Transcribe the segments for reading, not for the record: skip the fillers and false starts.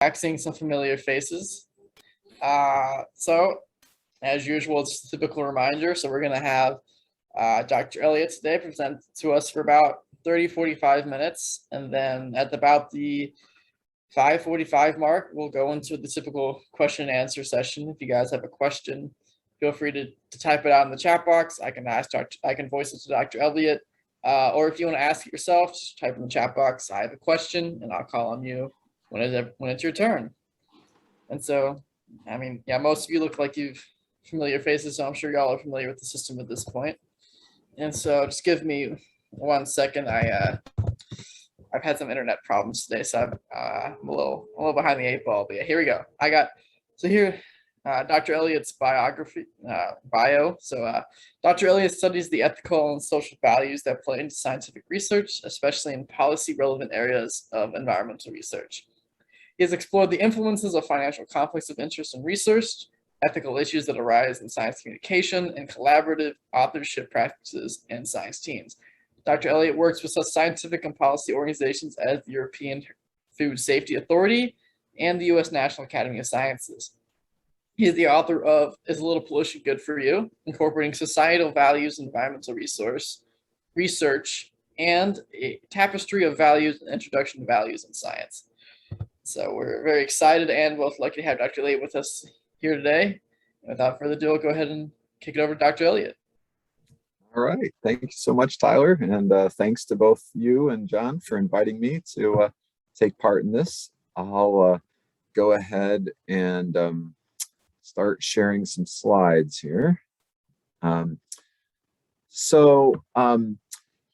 back seeing some familiar faces. So as usual, it's a typical reminder. So we're going to have Dr. Elliott today present to us for about 30-45 minutes. And then at about the 5:45 mark, we'll go into the typical question and answer session. If you guys have a question, feel free to type it out in the chat box. I can voice it to Dr. Elliott. Or if you want to ask it yourself, just type in the chat box, I have a question, and I'll call on you when it's your turn. And so, I mean, yeah, most of you look like you've familiar faces, so I'm sure y'all are familiar with the system at this point. And so just give me 1 second. I've had some internet problems today, so I'm a little behind the 8 ball, but yeah, here we go. Dr. Elliott's biography, bio. So Dr. Elliott studies the ethical and social values that play into scientific research, especially in policy relevant areas of environmental research. He has explored the influences of financial conflicts of interest in research, ethical issues that arise in science communication, and collaborative authorship practices in science teams. Dr. Elliott works with such scientific and policy organizations as the European Food Safety Authority and the U.S. National Academy of Sciences. He is the author of Is a Little Pollution Good for You? Incorporating Societal Values in Environmental Research, and A Tapestry of Values and Introduction to Values in Science. So we're very excited and both lucky to have Dr. Elliott with us here today. And without further ado, I'll go ahead and kick it over to Dr. Elliott. All right. Thank you so much, Tyler. And thanks to both you and John for inviting me to take part in this. I'll go ahead and start sharing some slides here.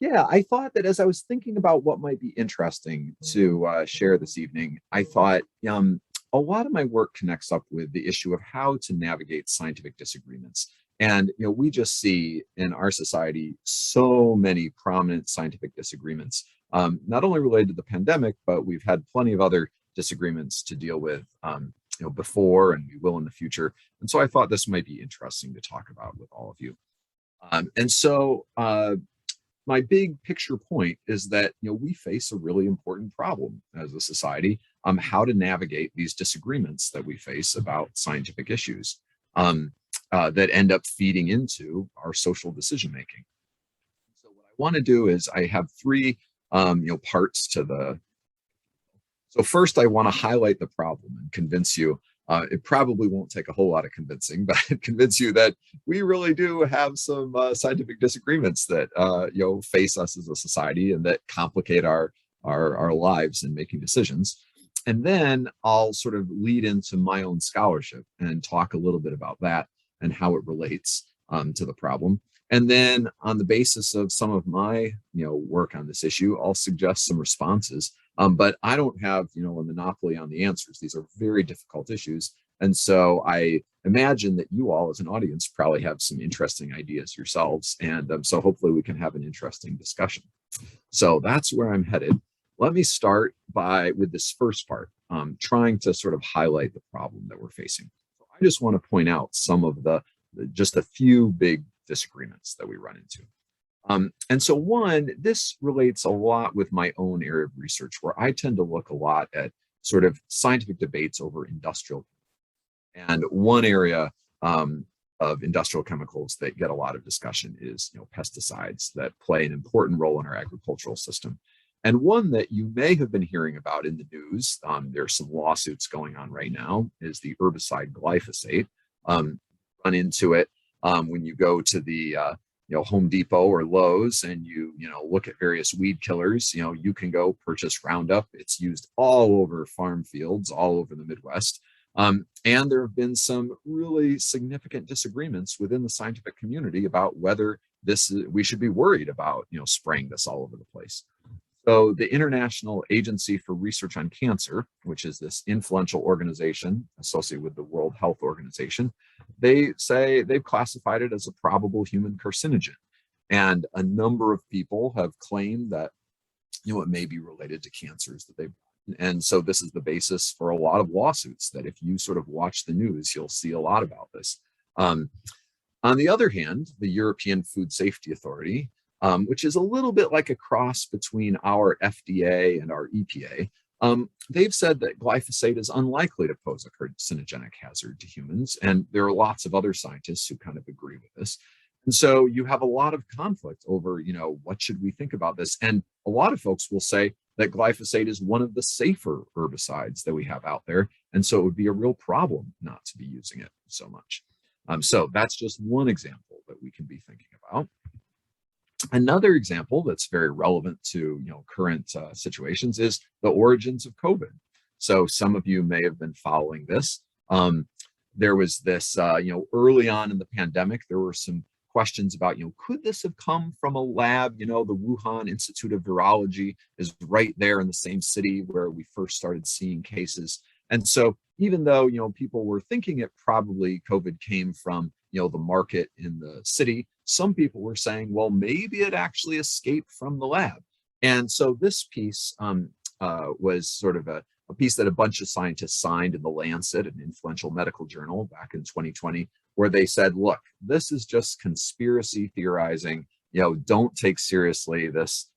Yeah, I thought that as I was thinking about what might be interesting to share this evening, I thought a lot of my work connects up with the issue of how to navigate scientific disagreements. And we just see in our society so many prominent scientific disagreements, not only related to the pandemic, but we've had plenty of other disagreements to deal with before, and we will in the future. And so I thought this might be interesting to talk about with all of you. My big picture point is that we face a really important problem as a society, how to navigate these disagreements that we face about scientific issues that end up feeding into our social decision making. So what I want to do is I have three parts to the. So first, I want to highlight the problem and convince you. It probably won't take a whole lot of convincing, but convince you that we really do have some scientific disagreements that face us as a society and that complicate our lives in making decisions. And then I'll sort of lead into my own scholarship and talk a little bit about that and how it relates to the problem. And then on the basis of some of my work on this issue, I'll suggest some responses. But I don't have a monopoly on the answers. These are very difficult issues. And so I imagine that you all as an audience probably have some interesting ideas yourselves. And so hopefully we can have an interesting discussion. So that's where I'm headed. Let me start with this first part, trying to sort of highlight the problem that we're facing. So I just want to point out some of just a few big disagreements that we run into. And so this relates a lot with my own area of research, where I tend to look a lot at sort of scientific debates over industrial. And one area of industrial chemicals that get a lot of discussion is pesticides that play an important role in our agricultural system. And one that you may have been hearing about in the news, there's some lawsuits going on right now, is the herbicide glyphosate. Run into it when you go to the Home Depot or Lowe's and you look at various weed killers. You can go purchase Roundup. It's used all over farm fields, all over the Midwest. And there have been some really significant disagreements within the scientific community about whether we should be worried about spraying this all over the place. So the International Agency for Research on Cancer, which is this influential organization associated with the World Health Organization, they say they've classified it as a probable human carcinogen. And a number of people have claimed that it may be related to cancers that they've. And so this is the basis for a lot of lawsuits that if you sort of watch the news, you'll see a lot about this. On the other hand, the European Food Safety Authority, which is a little bit like a cross between our FDA and our EPA, They've said that glyphosate is unlikely to pose a carcinogenic hazard to humans, and there are lots of other scientists who kind of agree with this. And so you have a lot of conflict over, what should we think about this? And a lot of folks will say that glyphosate is one of the safer herbicides that we have out there, and so it would be a real problem not to be using it so much. So that's just one example that we can be thinking about. Another example that's very relevant to current situations is the origins of Cobin. So some of you may have been following this. There was this, early on in the pandemic, there were some questions about, could this have come from a lab? The Wuhan Institute of Virology is right there in the same city where we first started seeing cases. And so even though, people were thinking it probably COVID came from, the market in the city, some people were saying, well, maybe it actually escaped from the lab. And so this piece was sort of a piece that a bunch of scientists signed in the Lancet, an influential medical journal, back in 2020, where they said, look, this is just conspiracy theorizing. Don't take seriously this,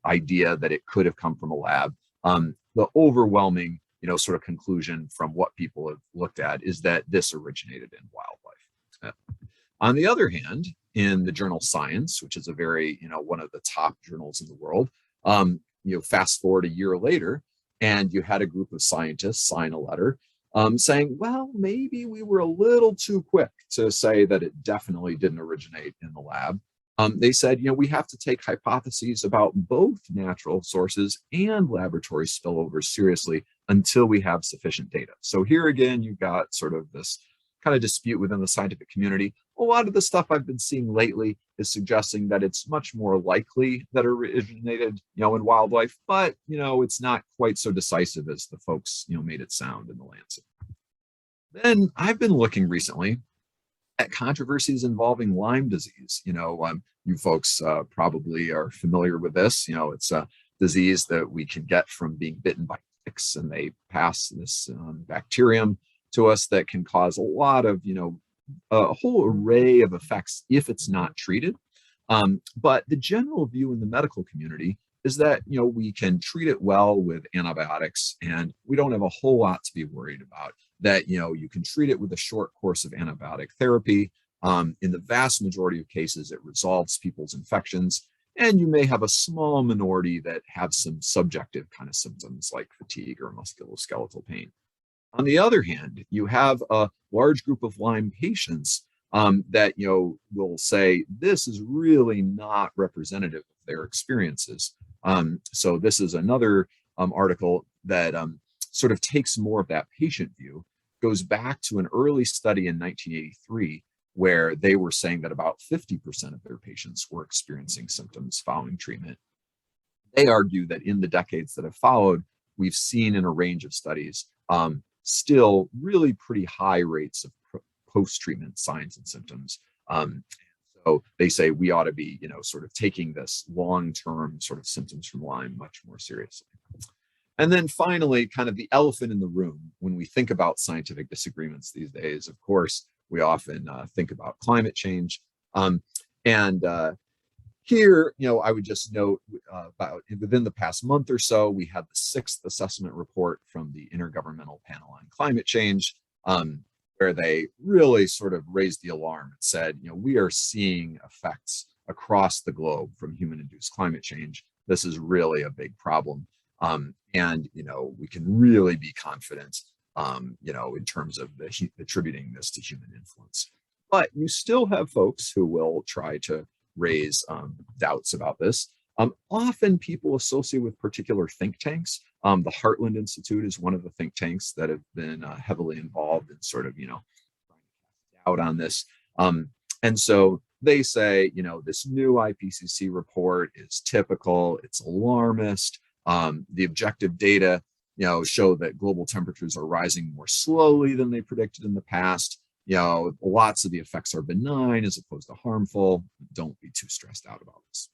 idea that it could have come from a lab. The overwhelming, sort of conclusion from what people have looked at is that this originated in wildlife. On the other hand, in the journal Science, which is a very, one of the top journals in the world, fast forward a year later, and you had a group of scientists sign a letter saying, well, maybe we were a little too quick to say that it definitely didn't originate in the lab. They said, we have to take hypotheses about both natural sources and laboratory spillovers seriously until we have sufficient data. So here again, you've got sort of this kind of dispute within the scientific community. A lot of the stuff I've been seeing lately is suggesting that it's much more likely that it originated, in wildlife, but, it's not quite so decisive as the folks, made it sound in the Lancet. Then I've been looking recently at controversies involving Lyme disease. You folks probably are familiar with this. It's a disease that we can get from being bitten by ticks, and they pass this bacterium to us that can cause a lot of, a whole array of effects if it's not treated. But the general view in the medical community is that, we can treat it well with antibiotics, and we don't have a whole lot to be worried about. That, you can treat it with a short course of antibiotic therapy. In the vast majority of cases, it resolves people's infections. And you may have a small minority that have some subjective kind of symptoms like fatigue or musculoskeletal pain. On the other hand, you have a large group of Lyme patients that will say this is really not representative of their experiences. So this is another article that sort of takes more of that patient view, goes back to an early study in 1983 where they were saying that about 50% of their patients were experiencing symptoms following treatment. They argue that in the decades that have followed, we've seen in a range of studies still really pretty high rates of post-treatment signs and symptoms. So they say we ought to be, sort of taking this long-term sort of symptoms from Lyme much more seriously. And then finally, kind of the elephant in the room, when we think about scientific disagreements these days, of course, we often think about climate change. Here, I would just note about within the past month or so, we had the 6th assessment report from the Intergovernmental Panel on Climate Change, where they really sort of raised the alarm and said, we are seeing effects across the globe from human-induced climate change. This is really a big problem. And we can really be confident, in terms of attributing this to human influence. But you still have folks who will try to raise doubts about this. Often people associate with particular think tanks. The Heartland Institute is one of the think tanks that have been heavily involved in sort of, doubt on this. And so they say, this new IPCC report is typical, it's alarmist. The objective data, show that global temperatures are rising more slowly than they predicted in the past. Lots of the effects are benign as opposed to harmful. Don't be too stressed out about this.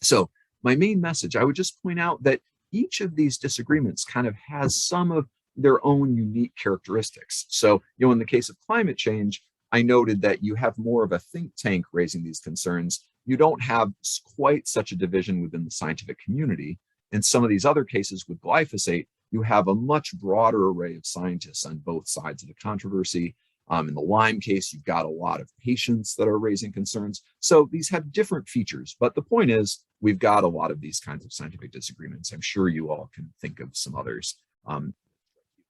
So my main message, I would just point out that each of these disagreements kind of has some of their own unique characteristics. So, in the case of climate change, I noted that you have more of a think tank raising these concerns. You don't have quite such a division within the scientific community. In some of these other cases with glyphosate, you have a much broader array of scientists on both sides of the controversy. In the Lyme case, you've got a lot of patients that are raising concerns. So these have different features, but the point is we've got a lot of these kinds of scientific disagreements. I'm sure you all can think of some others.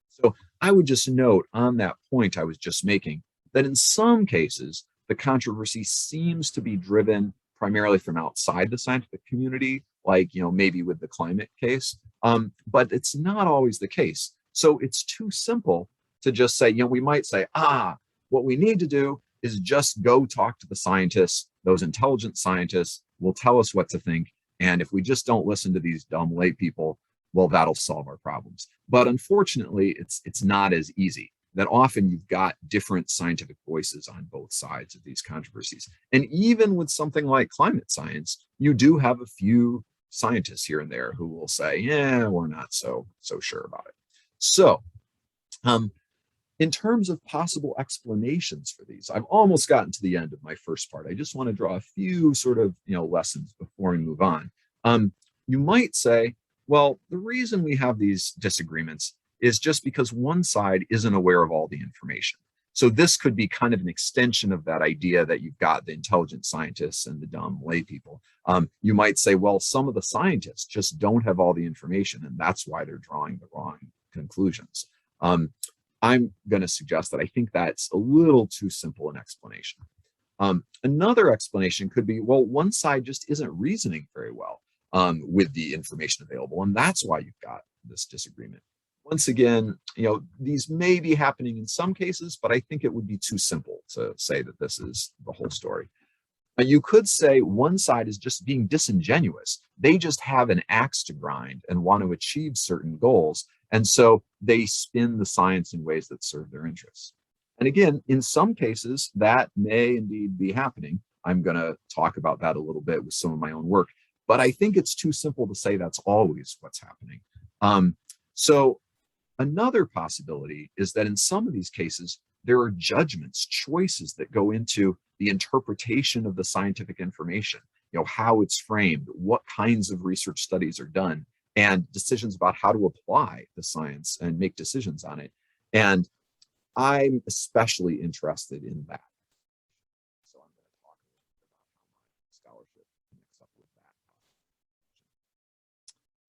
So I would just note on that point I was just making that in some cases, the controversy seems to be driven primarily from outside the scientific community, like, maybe with the climate case, but it's not always the case. So it's too simple to just say, we might say, what we need to do is just go talk to the scientists. Those intelligent scientists will tell us what to think. And if we just don't listen to these dumb lay people, well, that'll solve our problems. But unfortunately, it's not as easy. That often you've got different scientific voices on both sides of these controversies. And even with something like climate science, you do have a few scientists here and there who will say, yeah, we're not so sure about it. So in terms of possible explanations for these, I've almost gotten to the end of my first part. I just want to draw a few sort of lessons before we move on. You might say, well, the reason we have these disagreements is just because one side isn't aware of all the information. So this could be kind of an extension of that idea that you've got the intelligent scientists and the dumb lay people. You might say, well, some of the scientists just don't have all the information, and that's why they're drawing the wrong conclusions. I'm going to suggest that I think that's a little too simple an explanation. Another explanation could be, well, one side just isn't reasoning very well with the information available, and that's why you've got this disagreement. Once again, these may be happening in some cases, but I think it would be too simple to say that this is the whole story. You could say one side is just being disingenuous. They just have an axe to grind and want to achieve certain goals. And so they spin the science in ways that serve their interests. And again, in some cases, that may indeed be happening. I'm going to talk about that a little bit with some of my own work. But I think it's too simple to say that's always what's happening. So another possibility is that in some of these cases, there are judgments, choices that go into the interpretation of the scientific information, how it's framed, what kinds of research studies are done, and decisions about how to apply the science and make decisions on it. And I'm especially interested in that. So I'm going to talk a little bit about how my scholarship connects up with that.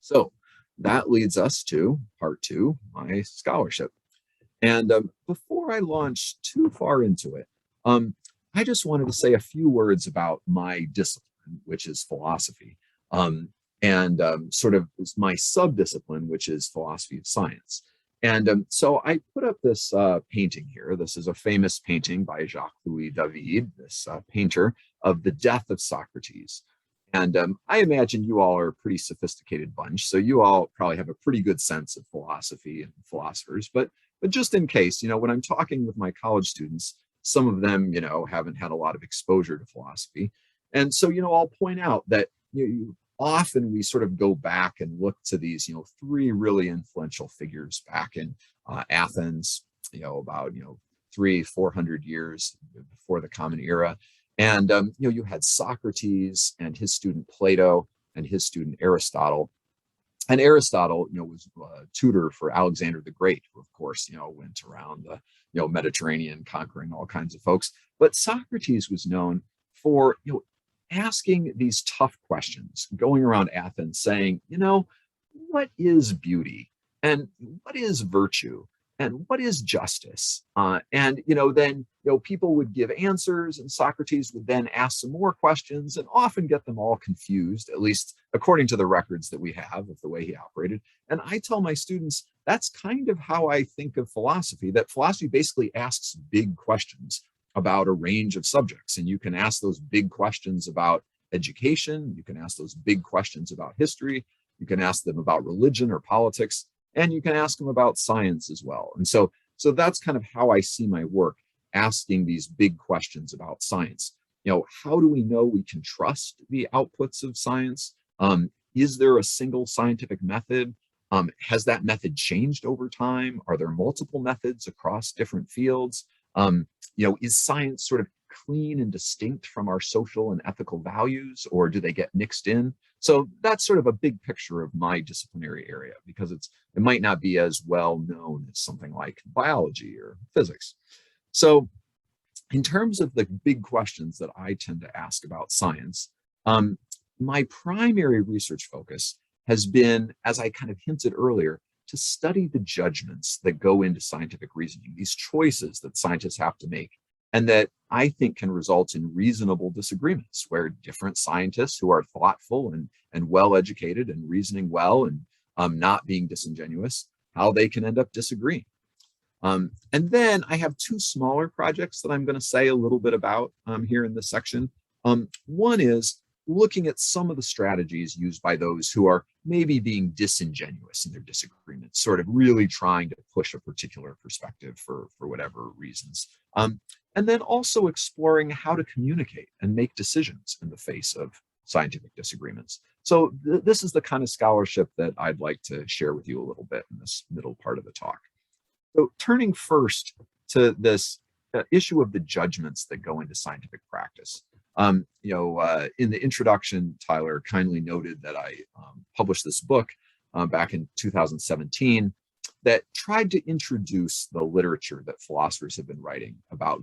So that leads us to part 2, my scholarship. And before I launch too far into it, I just wanted to say a few words about my discipline, which is philosophy, and sort of my subdiscipline, which is philosophy of science. And so I put up this painting here. This is a famous painting by Jacques-Louis David, this painter of the death of Socrates. And I imagine you all are a pretty sophisticated bunch, so you all probably have a pretty good sense of philosophy and philosophers. But just in case, when I'm talking with my college students, some of them, haven't had a lot of exposure to philosophy. And so, I'll point out that often we sort of go back and look to these, 3 really influential figures back in Athens, about, 300-400 years before the Common Era. And, you had Socrates and his student Plato and his student Aristotle. And Aristotle, was a tutor for Alexander the Great, who, of course, went around the, Mediterranean conquering all kinds of folks. But Socrates was known for, asking these tough questions, going around Athens saying, what is beauty? And what is virtue? And what is justice? And then people would give answers, and Socrates would then ask some more questions and often get them all confused, at least according to the records that we have of the way he operated. And I tell my students, that's kind of how I think of philosophy, that philosophy basically asks big questions about a range of subjects. And you can ask those big questions about education, you can ask those big questions about history, you can ask them about religion or politics, and you can ask them about science as well. And so that's kind of how I see my work, asking these big questions about science. How do we know we can trust the outputs of science? Is there a single scientific method? Has that method changed over time? Are there multiple methods across different fields? Is science sort of clean and distinct from our social and ethical values, or do they get mixed in? So that's sort of a big picture of my disciplinary area, because it might not be as well known as something like biology or physics. So in terms of the big questions that I tend to ask about science, my primary research focus has been, as I kind of hinted earlier, to study the judgments that go into scientific reasoning, these choices that scientists have to make, and that I think can result in reasonable disagreements where different scientists who are thoughtful and well-educated and reasoning well and not being disingenuous, how they can end up disagreeing. And then I have two smaller projects that I'm going to say a little bit about here in this section. One is looking at some of the strategies used by those who are maybe being disingenuous in their disagreements, sort of really trying to push a particular perspective for whatever reasons. And then also exploring how to communicate and make decisions in the face of scientific disagreements. So this is the kind of scholarship that I'd like to share with you a little bit in this middle part of the talk. So turning first to this issue of the judgments that go into scientific practice. In the introduction, Tyler kindly noted that I published this book back in 2017 that tried to introduce the literature that philosophers have been writing about.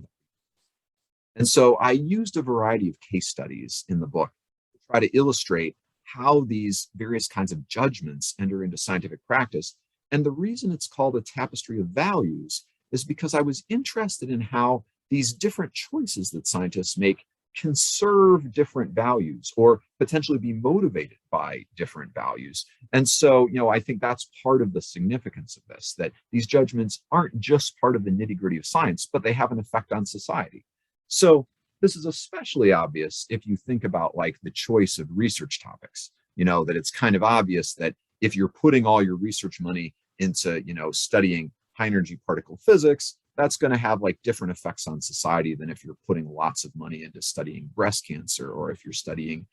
And so I used a variety of case studies in the book to try to illustrate how these various kinds of judgments enter into scientific practice. And the reason it's called A Tapestry of Values is because I was interested in how these different choices that scientists make can serve different values or potentially be motivated by different values. And so, I think that's part of the significance of this, that these judgments aren't just part of the nitty-gritty of science, but they have an effect on society. So this is especially obvious if you think about like the choice of research topics, that it's kind of obvious that if you're putting all your research money into, studying high energy particle physics, that's going to have like different effects on society than if you're putting lots of money into studying breast cancer, or if you're studying,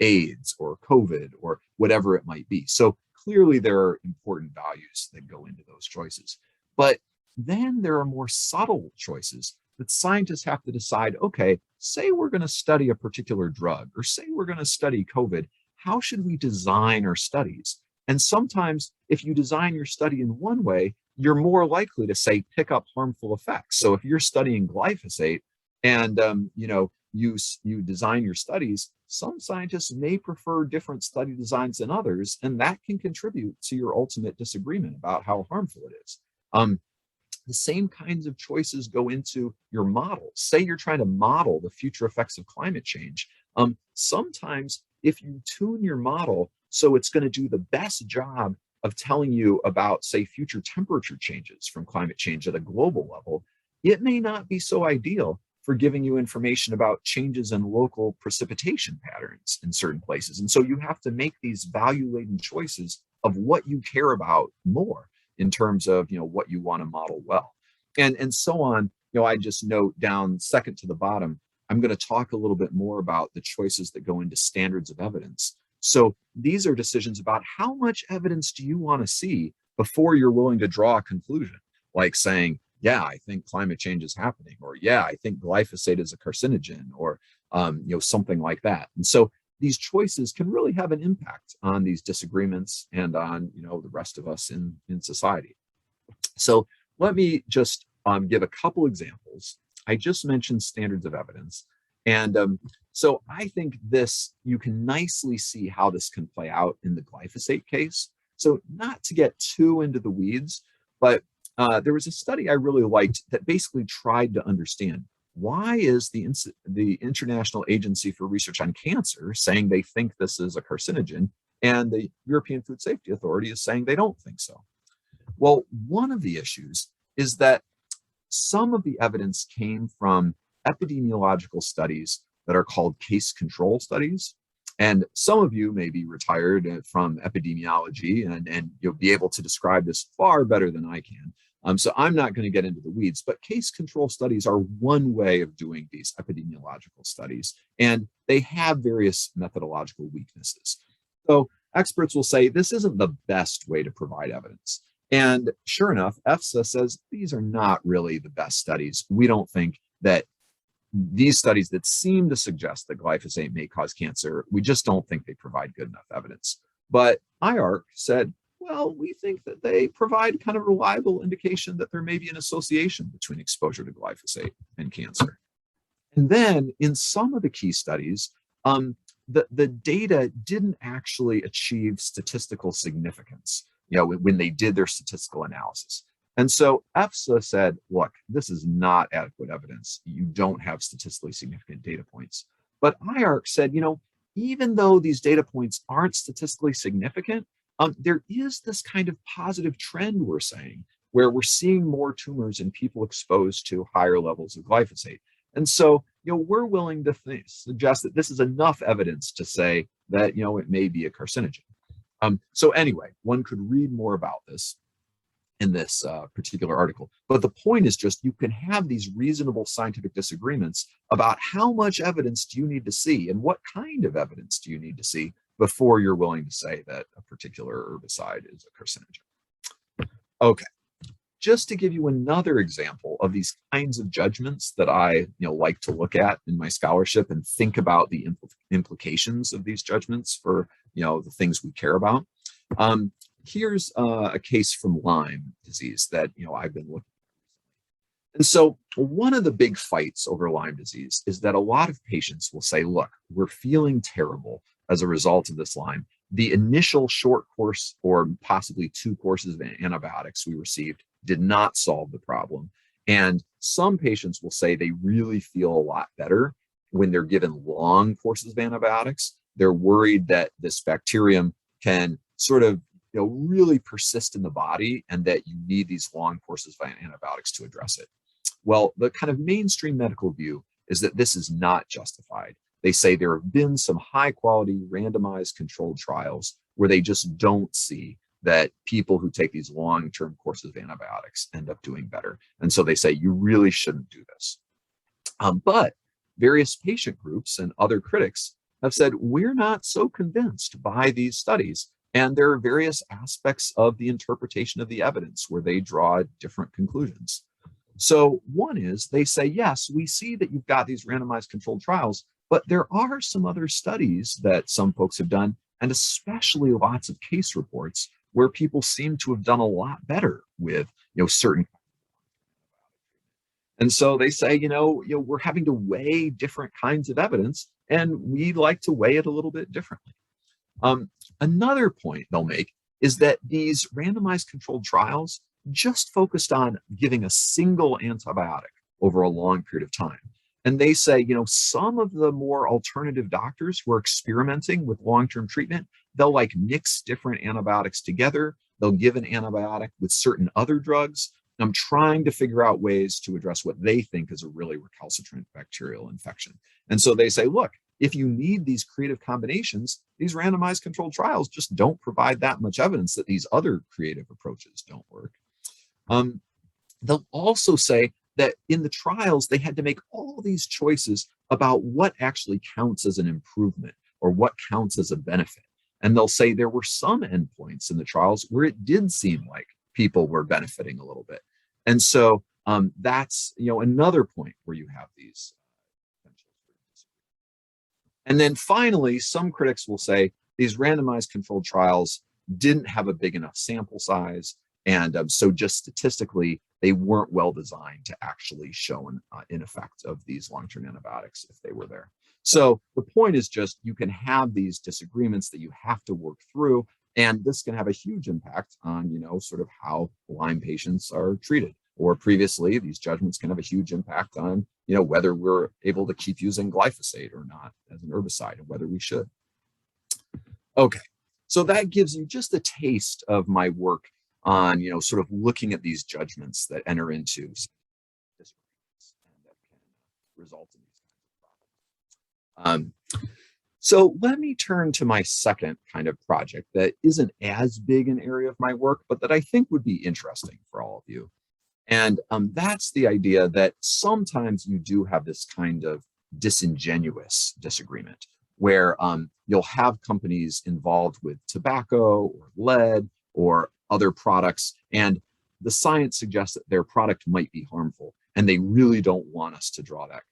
AIDS or COVID or whatever it might be. So clearly there are important values that go into those choices. But then there are more subtle choices that scientists have to decide, okay, say we're going to study a particular drug, or say we're going to study COVID, how should we design our studies? And sometimes if you design your study in one way, you're more likely to say pick up harmful effects. So if you're studying glyphosate and you design your studies, some scientists may prefer different study designs than others, and that can contribute to your ultimate disagreement about how harmful it is. The same kinds of choices go into your models. Say you're trying to model the future effects of climate change. Sometimes if you tune your model so it's going to do the best job of telling you about, say, future temperature changes from climate change at a global level, it may not be so ideal for giving you information about changes in local precipitation patterns in certain places. And so you have to make these value-laden choices of what you care about more in terms of, what you want to model well. And so on. I just note down second to the bottom, I'm going to talk a little bit more about the choices that go into standards of evidence. So these are decisions about how much evidence do you want to see before you're willing to draw a conclusion, like saying, yeah, I think climate change is happening, or yeah, I think glyphosate is a carcinogen, or something like that. And so these choices can really have an impact on these disagreements and on the rest of us in society. So let me just give a couple examples. I just mentioned standards of evidence. And so I think you can nicely see how this can play out in the glyphosate case. So not to get too into the weeds, but there was a study I really liked that basically tried to understand, why is the International Agency for Research on Cancer saying they think this is a carcinogen, and the European Food Safety Authority is saying they don't think so? Well, one of the issues is that some of the evidence came from epidemiological studies that are called case control studies. And some of you may be retired from epidemiology, and you'll be able to describe this far better than I can. So I'm not going to get into the weeds, but case control studies are one way of doing these epidemiological studies, and they have various methodological weaknesses. So experts will say this isn't the best way to provide evidence. And sure enough, EFSA says these are not really the best studies. We don't think that these studies that seem to suggest that glyphosate may cause cancer, we just don't think they provide good enough evidence. But IARC said, well, we think that they provide kind of reliable indication that there may be an association between exposure to glyphosate and cancer. And then in some of the key studies, the data didn't actually achieve statistical significance, when they did their statistical analysis. And so EFSA said, look, this is not adequate evidence. You don't have statistically significant data points. But IARC said, even though these data points aren't statistically significant, there is this kind of positive trend, we're saying, where we're seeing more tumors in people exposed to higher levels of glyphosate. And so, we're willing to suggest that this is enough evidence to say that, it may be a carcinogen. So anyway, one could read more about this in this particular article. But the point is just, you can have these reasonable scientific disagreements about how much evidence do you need to see and what kind of evidence do you need to see before you're willing to say that a particular herbicide is a carcinogen. Okay, just to give you another example of these kinds of judgments that I like to look at in my scholarship and think about the implications of these judgments for the things we care about. Here's a case from Lyme disease that I've been looking at. And so one of the big fights over Lyme disease is that a lot of patients will say, look, we're feeling terrible as a result of this Lyme. The initial short course or possibly 2 courses of antibiotics we received did not solve the problem. And some patients will say they really feel a lot better when they're given long courses of antibiotics. They're worried that this bacterium can sort of really persist in the body and that you need these long courses of antibiotics to address it. Well, the kind of mainstream medical view is that this is not justified. They say there have been some high quality randomized controlled trials where they just don't see that people who take these long-term courses of antibiotics end up doing better. And so they say you really shouldn't do this. But various patient groups and other critics have said, we're not so convinced by these studies. And there are various aspects of the interpretation of the evidence where they draw different conclusions. So one is they say, yes, we see that you've got these randomized controlled trials, but there are some other studies that some folks have done, and especially lots of case reports where people seem to have done a lot better with certain. And so they say, we're having to weigh different kinds of evidence, and we like to weigh it a little bit differently. Another point they'll make is that these randomized controlled trials just focused on giving a single antibiotic over a long period of time. And they say, some of the more alternative doctors who are experimenting with long-term treatment, they'll mix different antibiotics together. They'll give an antibiotic with certain other drugs. I'm trying to figure out ways to address what they think is a really recalcitrant bacterial infection. And so they say, look, if you need these creative combinations, these randomized controlled trials just don't provide that much evidence that these other creative approaches don't work. They'll also say that in the trials, they had to make all these choices about what actually counts as an improvement or what counts as a benefit. And they'll say there were some endpoints in the trials where it did seem like people were benefiting a little bit. And so that's another point where you have these. And then finally, some critics will say these randomized controlled trials didn't have a big enough sample size. And so just statistically, they weren't well designed to actually show an effect of these long-term antibiotics if they were there. So the point is just, you can have these disagreements that you have to work through, and this can have a huge impact on, sort of how Lyme patients are treated. Or previously, these judgments can have a huge impact on, whether we're able to keep using glyphosate or not as an herbicide, and whether we should. Okay, so that gives you just a taste of my work on, sort of looking at these judgments that enter into disagreements and that can result in these kinds of problems. So let me turn to my second kind of project that isn't as big an area of my work, but that I think would be interesting for all of you. And that's the idea that sometimes you do have this kind of disingenuous disagreement where you'll have companies involved with tobacco or lead or other products, and the science suggests that their product might be harmful, and they really don't want us to draw that.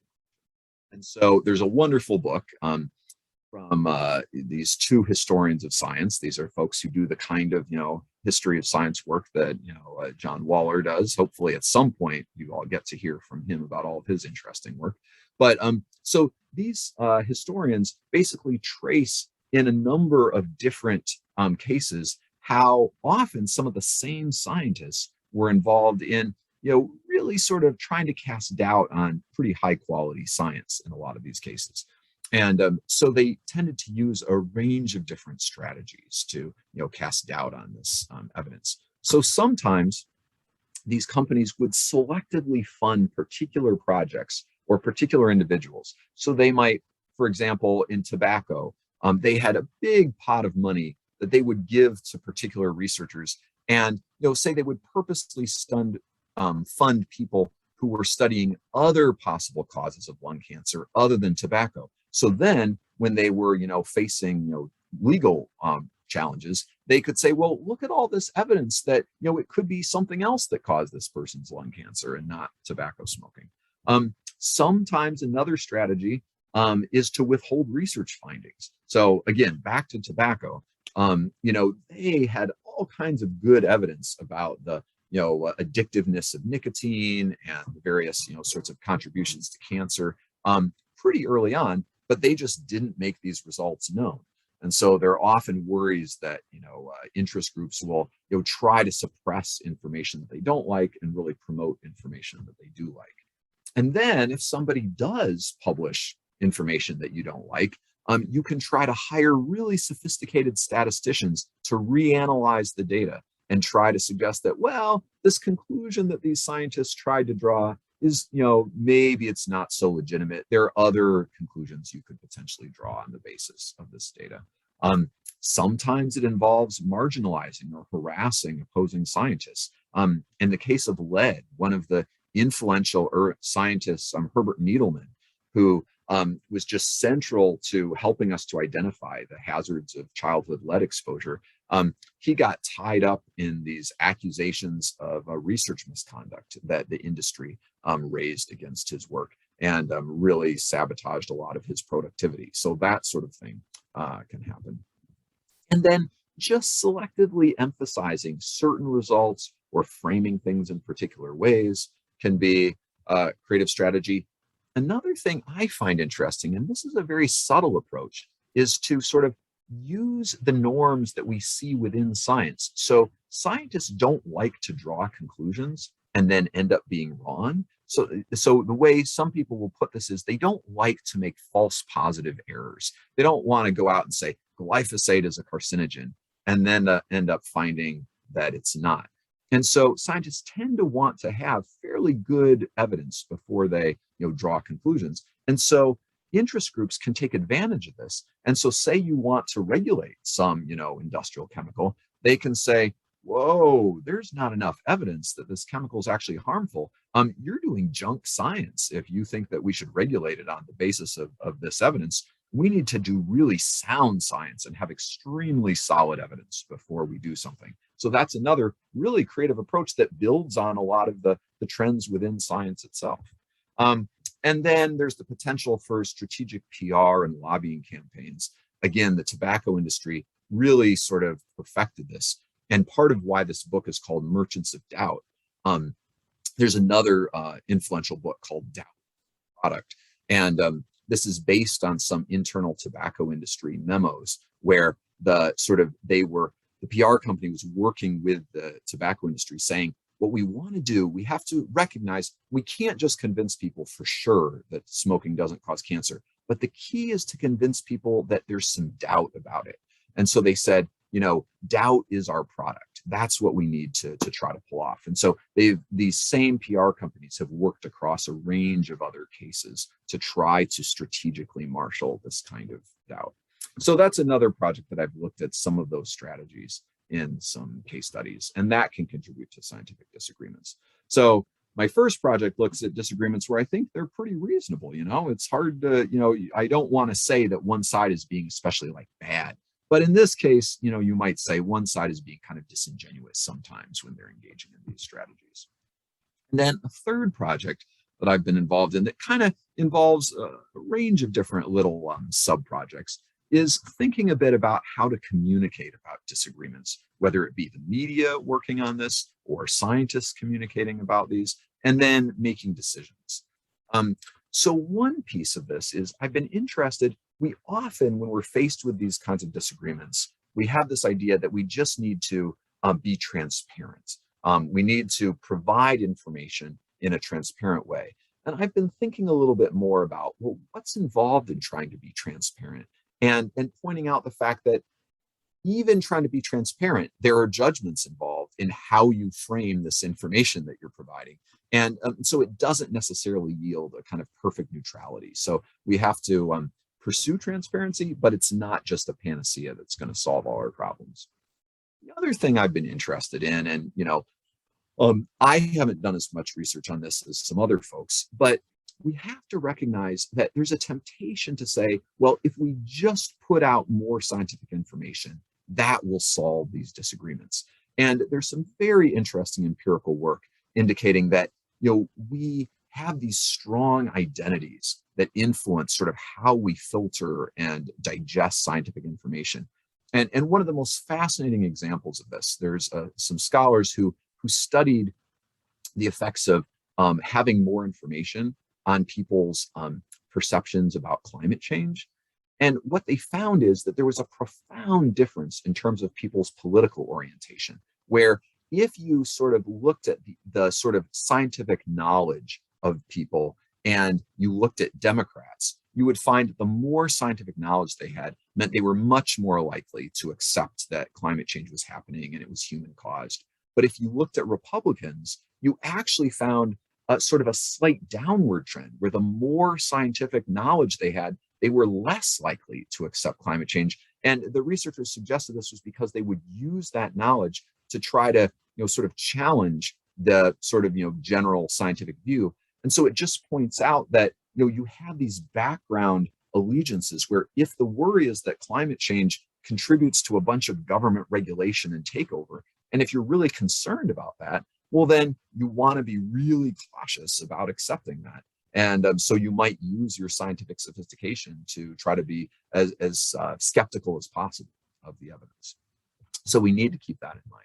And so there's a wonderful book from these two historians of science. These are folks who do the kind of, history of science work that, John Waller does. Hopefully at some point you all get to hear from him about all of his interesting work. But so these historians basically trace in a number of different cases how often some of the same scientists were involved in, really sort of trying to cast doubt on pretty high quality science in a lot of these cases. And so they tended to use a range of different strategies to, cast doubt on this evidence. So sometimes these companies would selectively fund particular projects or particular individuals. So they might, for example, in tobacco, they had a big pot of money that they would give to particular researchers, and say they would purposely fund people who were studying other possible causes of lung cancer other than tobacco. So then when they were, facing, legal challenges, they could say, well, look at all this evidence that, it could be something else that caused this person's lung cancer and not tobacco smoking. Sometimes another strategy is to withhold research findings. So again, back to tobacco, they had all kinds of good evidence about the addictiveness of nicotine and the various sorts of contributions to cancer pretty early on, but they just didn't make these results known. And so there are often worries that interest groups will try to suppress information that they don't like and really promote information that they do like. And then if somebody does publish information that you don't like, you can try to hire really sophisticated statisticians to reanalyze the data and try to suggest that, well, this conclusion that these scientists tried to draw is, maybe it's not so legitimate. There are other conclusions you could potentially draw on the basis of this data. Sometimes it involves marginalizing or harassing opposing scientists. In the case of lead, one of the influential scientists, Herbert Needleman, who was just central to helping us to identify the hazards of childhood lead exposure. He got tied up in these accusations of research misconduct that the industry raised against his work, and really sabotaged a lot of his productivity. So that sort of thing can happen. And then just selectively emphasizing certain results or framing things in particular ways can be a creative strategy. Another thing I find interesting, and this is a very subtle approach, is to sort of use the norms that we see within science. So scientists don't like to draw conclusions and then end up being wrong. So the way some people will put this is they don't like to make false positive errors. They don't want to go out and say glyphosate is a carcinogen and then end up finding that it's not. And so scientists tend to want to have fairly good evidence before they draw conclusions. And so interest groups can take advantage of this. And so say you want to regulate some industrial chemical, they can say, whoa, there's not enough evidence that this chemical is actually harmful. You're doing junk science if you think that we should regulate it on the basis of this evidence. We need to do really sound science and have extremely solid evidence before we do something. So that's another really creative approach that builds on a lot of the trends within science itself. And then there's the potential for strategic PR and lobbying campaigns. Again, the tobacco industry really sort of perfected this. And part of why this book is called Merchants of Doubt. There's another influential book called Doubt Product. And this is based on some internal tobacco industry memos where the PR company was working with the tobacco industry saying, what we want to do, we have to recognize we can't just convince people for sure that smoking doesn't cause cancer, but the key is to convince people that there's some doubt about it. And so they said, doubt is our product. That's what we need to try to pull off. And so these same PR companies have worked across a range of other cases to try to strategically marshal this kind of doubt. So that's another project that I've looked at some of those strategies in some case studies, and that can contribute to scientific disagreements. So my first project looks at disagreements where I think they're pretty reasonable. It's hard to, I don't want to say that one side is being especially bad, but in this case, you might say one side is being kind of disingenuous sometimes when they're engaging in these strategies. And then a third project that I've been involved in that kind of involves a range of different little sub-projects is thinking a bit about how to communicate about disagreements, whether it be the media working on this or scientists communicating about these, and then making decisions. So one piece of this is I've been interested, we often, when we're faced with these kinds of disagreements, we have this idea that we just need to be transparent. We need to provide information in a transparent way. And I've been thinking a little bit more about, well, what's involved in trying to be transparent? And pointing out the fact that even trying to be transparent, there are judgments involved in how you frame this information that you're providing. And so it doesn't necessarily yield a kind of perfect neutrality. So we have to pursue transparency, but it's not just a panacea that's going to solve all our problems. The other thing I've been interested in, and I haven't done as much research on this as some other folks, but we have to recognize that there's a temptation to say, well, if we just put out more scientific information, that will solve these disagreements. And there's some very interesting empirical work indicating that, we have these strong identities that influence sort of how we filter and digest scientific information. And one of the most fascinating examples of this, there's some scholars who studied the effects of having more information on people's perceptions about climate change. And what they found is that there was a profound difference in terms of people's political orientation, where if you sort of looked at the sort of scientific knowledge of people and you looked at Democrats, you would find that the more scientific knowledge they had meant they were much more likely to accept that climate change was happening and it was human caused. But if you looked at Republicans, you actually found sort of a slight downward trend where the more scientific knowledge they had, they were less likely to accept climate change. And the researchers suggested this was because they would use that knowledge to try to, sort of challenge the sort of, general scientific view. And so it just points out that, you have these background allegiances where if the worry is that climate change contributes to a bunch of government regulation and takeover, and if you're really concerned about that, well, then you want to be really cautious about accepting that. And so you might use your scientific sophistication to try to be as skeptical as possible of the evidence. So we need to keep that in mind.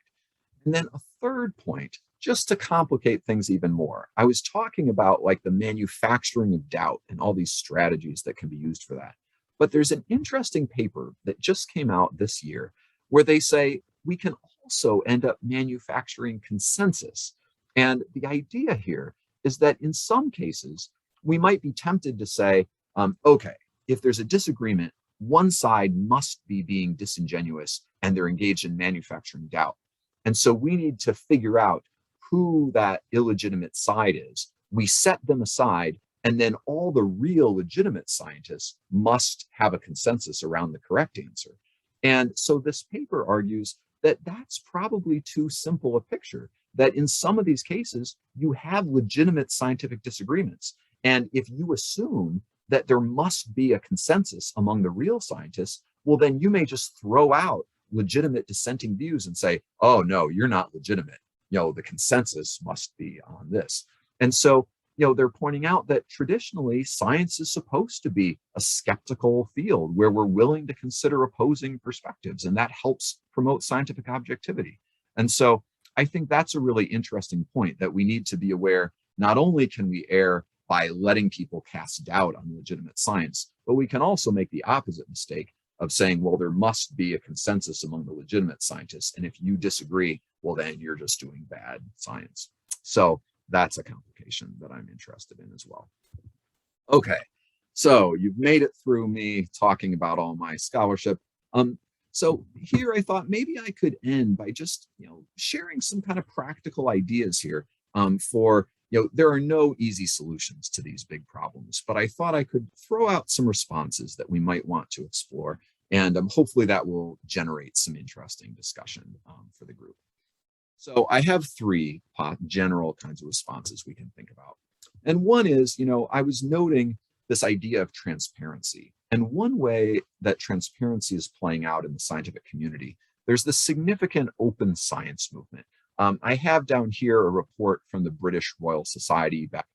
And then a third point, just to complicate things even more, I was talking about like the manufacturing of doubt and all these strategies that can be used for that. But there's an interesting paper that just came out this year where they say we can also end up manufacturing consensus. And the idea here is that in some cases, we might be tempted to say, okay, if there's a disagreement, one side must be being disingenuous and they're engaged in manufacturing doubt. And so we need to figure out who that illegitimate side is. We set them aside, and then all the real legitimate scientists must have a consensus around the correct answer. And so this paper argues that that's probably too simple a picture, that in some of these cases, you have legitimate scientific disagreements. And if you assume that there must be a consensus among the real scientists, well, then you may just throw out legitimate dissenting views and say, oh, no, you're not legitimate. The consensus must be on this. And so, they're pointing out that traditionally science is supposed to be a skeptical field where we're willing to consider opposing perspectives, and that helps promote scientific objectivity. And so I think that's a really interesting point, that we need to be aware, not only can we err by letting people cast doubt on legitimate science, but we can also make the opposite mistake of saying, well, there must be a consensus among the legitimate scientists. And if you disagree, well, then you're just doing bad science. So that's a complication that I'm interested in as well. Okay, so you've made it through me talking about all my scholarship. So here I thought maybe I could end by just, sharing some kind of practical ideas here for, there are no easy solutions to these big problems, but I thought I could throw out some responses that we might want to explore. And hopefully that will generate some interesting discussion for the group. So I have three general kinds of responses we can think about. And one is, I was noting this idea of transparency. And one way that transparency is playing out in the scientific community, there's this significant open science movement. I have down here a report from the British Royal Society back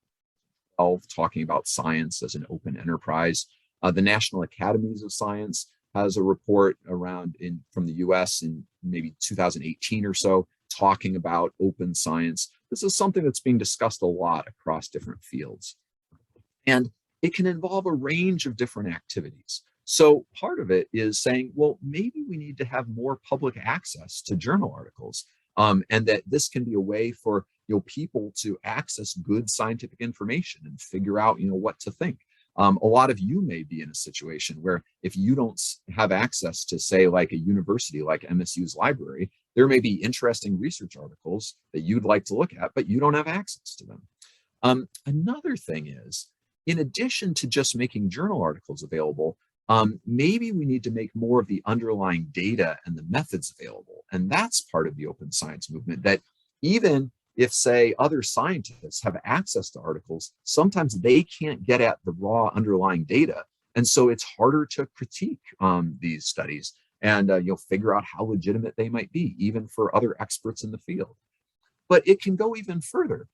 2012, talking about science as an open enterprise. The National Academies of Science has a report around from the US in maybe 2018 or so, talking about open science. This is something that's being discussed a lot across different fields. And it can involve a range of different activities. So part of it is saying, well, maybe we need to have more public access to journal articles, and that this can be a way for people to access good scientific information and figure out what to think. A lot of you may be in a situation where if you don't have access to, say, like a university like MSU's library, there may be interesting research articles that you'd like to look at, but you don't have access to them. Another thing is, in addition to just making journal articles available, maybe we need to make more of the underlying data and the methods available. And that's part of the open science movement, that even if, say, other scientists have access to articles, sometimes they can't get at the raw underlying data. And so it's harder to critique these studies and figure out how legitimate they might be, even for other experts in the field. But it can go even further.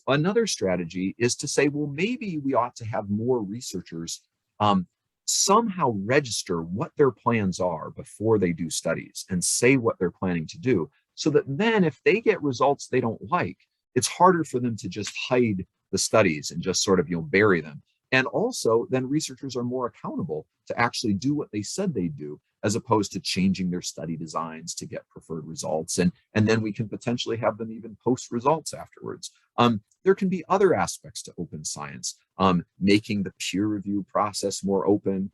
Another strategy is to say, well, maybe we ought to have more researchers somehow register what their plans are before they do studies and say what they're planning to do, so that then if they get results they don't like, it's harder for them to just hide the studies and just sort of bury them. And also then researchers are more accountable to actually do what they said they'd do, as opposed to changing their study designs to get preferred results. And then we can potentially have them even post results afterwards. There can be other aspects to open science, making the peer review process more open,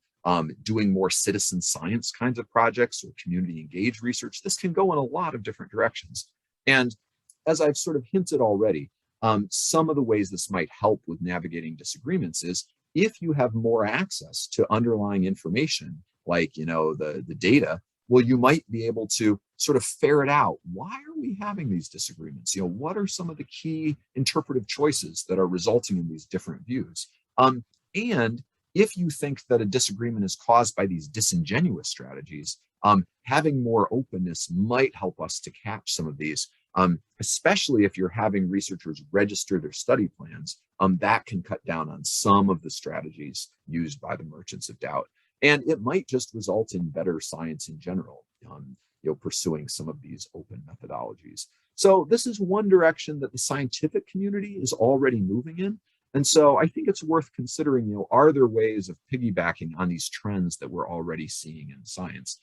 doing more citizen science kinds of projects or community engaged research. This can go in a lot of different directions. And as I've sort of hinted already, some of the ways this might help with navigating disagreements is if you have more access to underlying information, like the data, well, you might be able to sort of ferret out, why are we having these disagreements? What are some of the key interpretive choices that are resulting in these different views? And if you think that a disagreement is caused by these disingenuous strategies, having more openness might help us to catch some of these, especially if you're having researchers register their study plans. That can cut down on some of the strategies used by the merchants of doubt. And it might just result in better science in general, pursuing some of these open methodologies. So this is one direction that the scientific community is already moving in. And so I think it's worth considering, are there ways of piggybacking on these trends that we're already seeing in science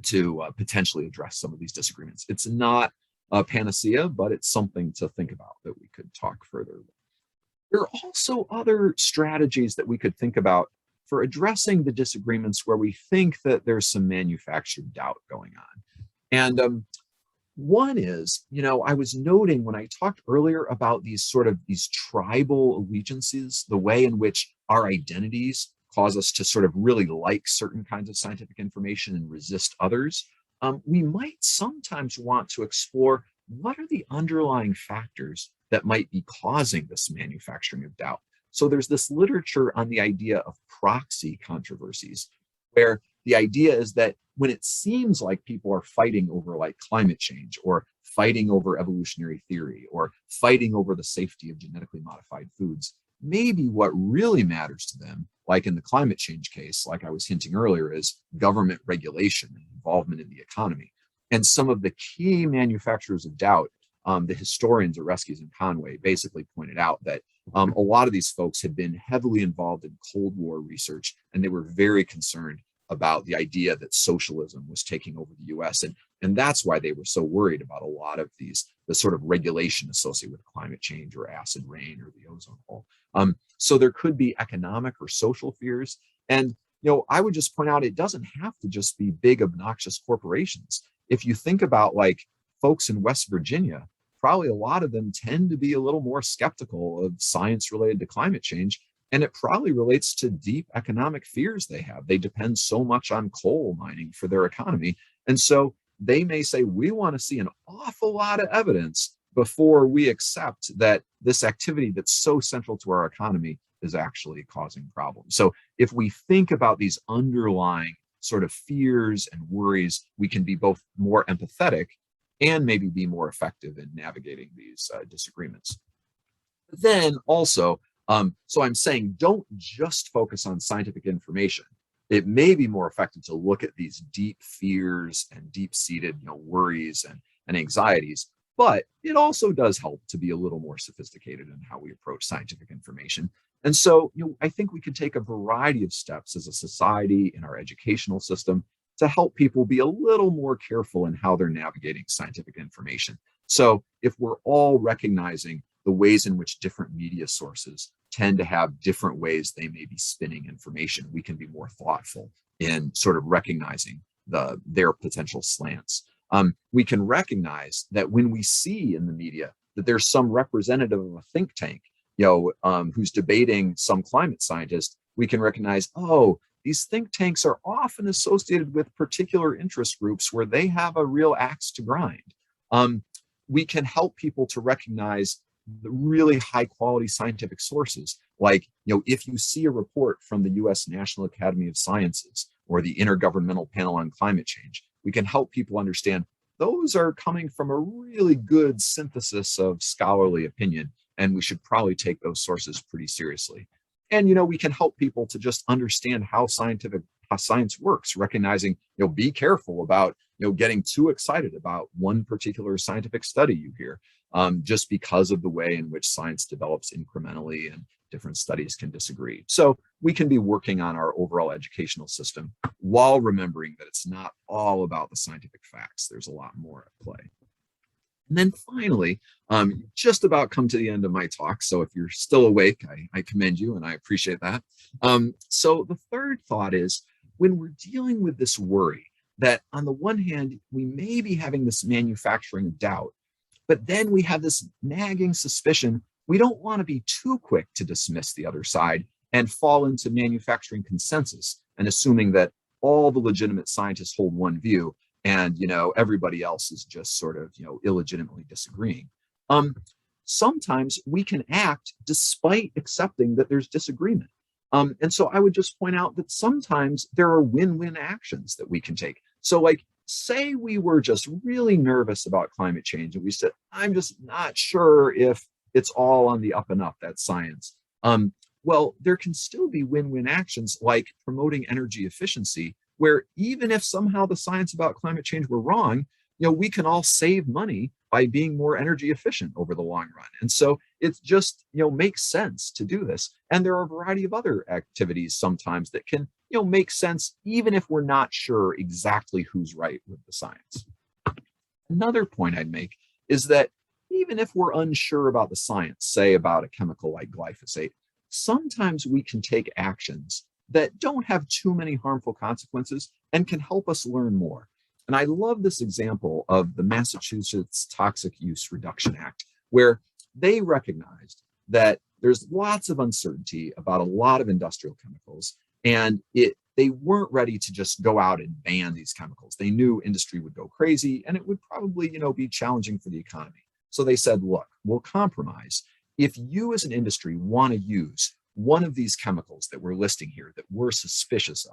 to potentially address some of these disagreements? It's not a panacea, but it's something to think about that we could talk further about. There are also other strategies that we could think about for addressing the disagreements where we think that there's some manufactured doubt going on. And one is, I was noting when I talked earlier about these tribal allegiances, the way in which our identities cause us to sort of really like certain kinds of scientific information and resist others. We might sometimes want to explore what are the underlying factors that might be causing this manufacturing of doubt. So there's this literature on the idea of proxy controversies, where the idea is that when it seems like people are fighting over like climate change or fighting over evolutionary theory or fighting over the safety of genetically modified foods, maybe what really matters to them, like in the climate change case, like I was hinting earlier, is government regulation and involvement in the economy. And some of the key manufacturers of doubt, the historians Oreskes and Conway basically pointed out that a lot of these folks had been heavily involved in Cold War research, and they were very concerned about the idea that socialism was taking over the US. And that's why they were so worried about a lot of the sort of regulation associated with climate change or acid rain or the ozone hole. So there could be economic or social fears. And, I would just point out, it doesn't have to just be big, obnoxious corporations. If you think about like folks in West Virginia, probably a lot of them tend to be a little more skeptical of science related to climate change. And it probably relates to deep economic fears they have. They depend so much on coal mining for their economy. And so they may say, we want to see an awful lot of evidence before we accept that this activity that's so central to our economy is actually causing problems. So if we think about these underlying sort of fears and worries, we can be both more empathetic and maybe be more effective in navigating these disagreements. But then also, so I'm saying don't just focus on scientific information. It may be more effective to look at these deep fears and deep-seated, worries and anxieties, but it also does help to be a little more sophisticated in how we approach scientific information. And so, I think we can take a variety of steps as a society in our educational system to help people be a little more careful in how they're navigating scientific information. So if we're all recognizing the ways in which different media sources tend to have different ways they may be spinning information, we can be more thoughtful in sort of recognizing their potential slants. We can recognize that when we see in the media that there's some representative of a think tank, who's debating some climate scientist, we can recognize, oh, these think tanks are often associated with particular interest groups where they have a real axe to grind. We can help people to recognize the really high quality scientific sources. Like, if you see a report from the US National Academy of Sciences or the Intergovernmental Panel on Climate Change, we can help people understand those are coming from a really good synthesis of scholarly opinion, and we should probably take those sources pretty seriously. And, we can help people to just understand how science works, recognizing, be careful about, getting too excited about one particular scientific study you hear, just because of the way in which science develops incrementally and different studies can disagree. So we can be working on our overall educational system while remembering that it's not all about the scientific facts. There's a lot more at play. And then finally, just about come to the end of my talk. So if you're still awake, I commend you and I appreciate that. So the third thought is, when we're dealing with this worry that on the one hand, we may be having this manufacturing of doubt, but then we have this nagging suspicion, we don't want to be too quick to dismiss the other side and fall into manufacturing consensus and assuming that all the legitimate scientists hold one view and everybody else is just sort of illegitimately disagreeing. Sometimes we can act despite accepting that there's disagreement. And so I would just point out that sometimes there are win-win actions that we can take. So like, say we were just really nervous about climate change and we said, I'm just not sure if it's all on the up and up, that's science. Well, there can still be win-win actions like promoting energy efficiency, where even if somehow the science about climate change were wrong, we can all save money by being more energy efficient over the long run. And so it just, makes sense to do this. And there are a variety of other activities sometimes that can, make sense, even if we're not sure exactly who's right with the science. Another point I'd make is that even if we're unsure about the science, say about a chemical like glyphosate, sometimes we can take actions that don't have too many harmful consequences and can help us learn more. And I love this example of the Massachusetts Toxic Use Reduction Act, where they recognized that there's lots of uncertainty about a lot of industrial chemicals, and they weren't ready to just go out and ban these chemicals. They knew industry would go crazy and it would probably, be challenging for the economy. So they said, look, we'll compromise. If you as an industry want to use one of these chemicals that we're listing here that we're suspicious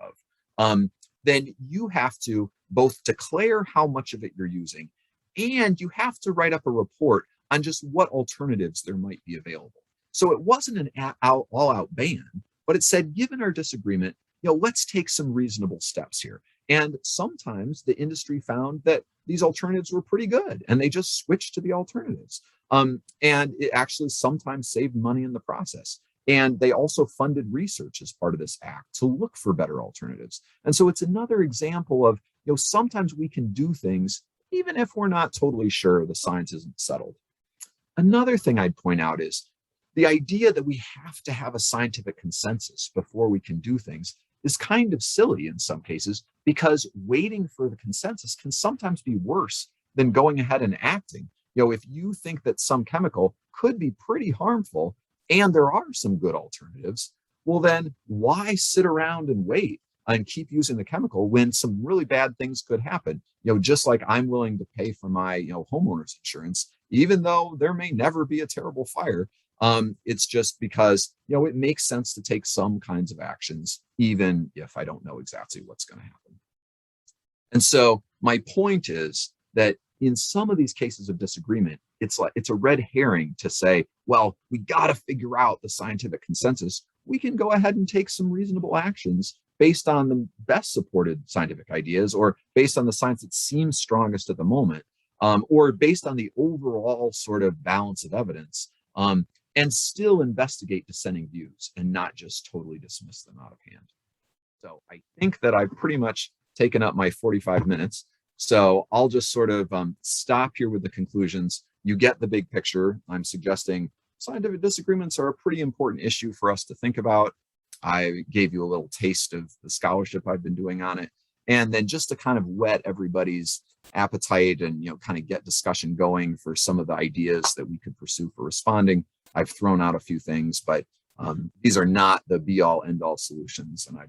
of, then you have to both declare how much of it you're using, and you have to write up a report on just what alternatives there might be available. So it wasn't an all-out ban, but it said, given our disagreement, let's take some reasonable steps here. And sometimes the industry found that these alternatives were pretty good, and they just switched to the alternatives. And it actually sometimes saved money in the process. And they also funded research as part of this act to look for better alternatives. And so it's another example of, sometimes we can do things even if we're not totally sure the science isn't settled. Another thing I'd point out is the idea that we have to have a scientific consensus before we can do things is kind of silly in some cases, because waiting for the consensus can sometimes be worse than going ahead and acting. If you think that some chemical could be pretty harmful and there are some good alternatives, well then why sit around and wait and keep using the chemical when some really bad things could happen? Just like I'm willing to pay for my homeowner's insurance, even though there may never be a terrible fire. It's just because, it makes sense to take some kinds of actions, even if I don't know exactly what's going to happen. And so my point is that in some of these cases of disagreement, it's a red herring to say, well, we got to figure out the scientific consensus. We can go ahead and take some reasonable actions based on the best supported scientific ideas, or based on the science that seems strongest at the moment, or based on the overall sort of balance of evidence, and still investigate dissenting views and not just totally dismiss them out of hand. So I think that I've pretty much taken up my 45 minutes. So I'll just sort of stop here with the conclusions. You get the big picture. I'm suggesting scientific disagreements are a pretty important issue for us to think about. I gave you a little taste of the scholarship I've been doing on it. And then just to kind of whet everybody's appetite and, kind of get discussion going for some of the ideas that we could pursue for responding, I've thrown out a few things, but these are not the be all end all solutions. And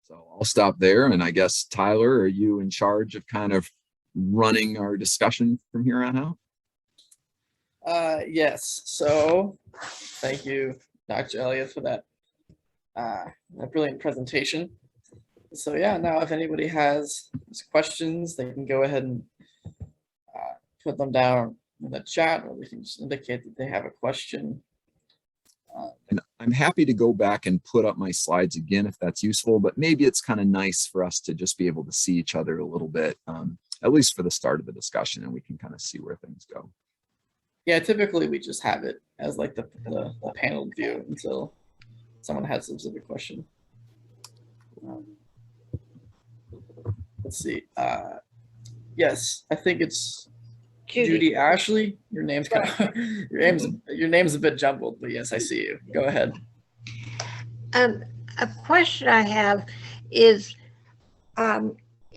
so I'll stop there. And I guess, Tyler, are you in charge of kind of running our discussion from here on out? Yes. So thank you, Dr. Elliott, for that brilliant presentation. So yeah, now if anybody has questions, they can go ahead and put them down in the chat, or they can just indicate that they have a question. And I'm happy to go back and put up my slides again if that's useful, but maybe it's kind of nice for us to just be able to see each other a little bit, at least for the start of the discussion, and we can kind of see where things go. Yeah, typically we just have it as like the panel view until someone has a specific question. Let's see. Yes, I think it's Judy Ashley. Your name's kind of, your name's a bit jumbled, but yes, I see you. Go ahead. A question I have is,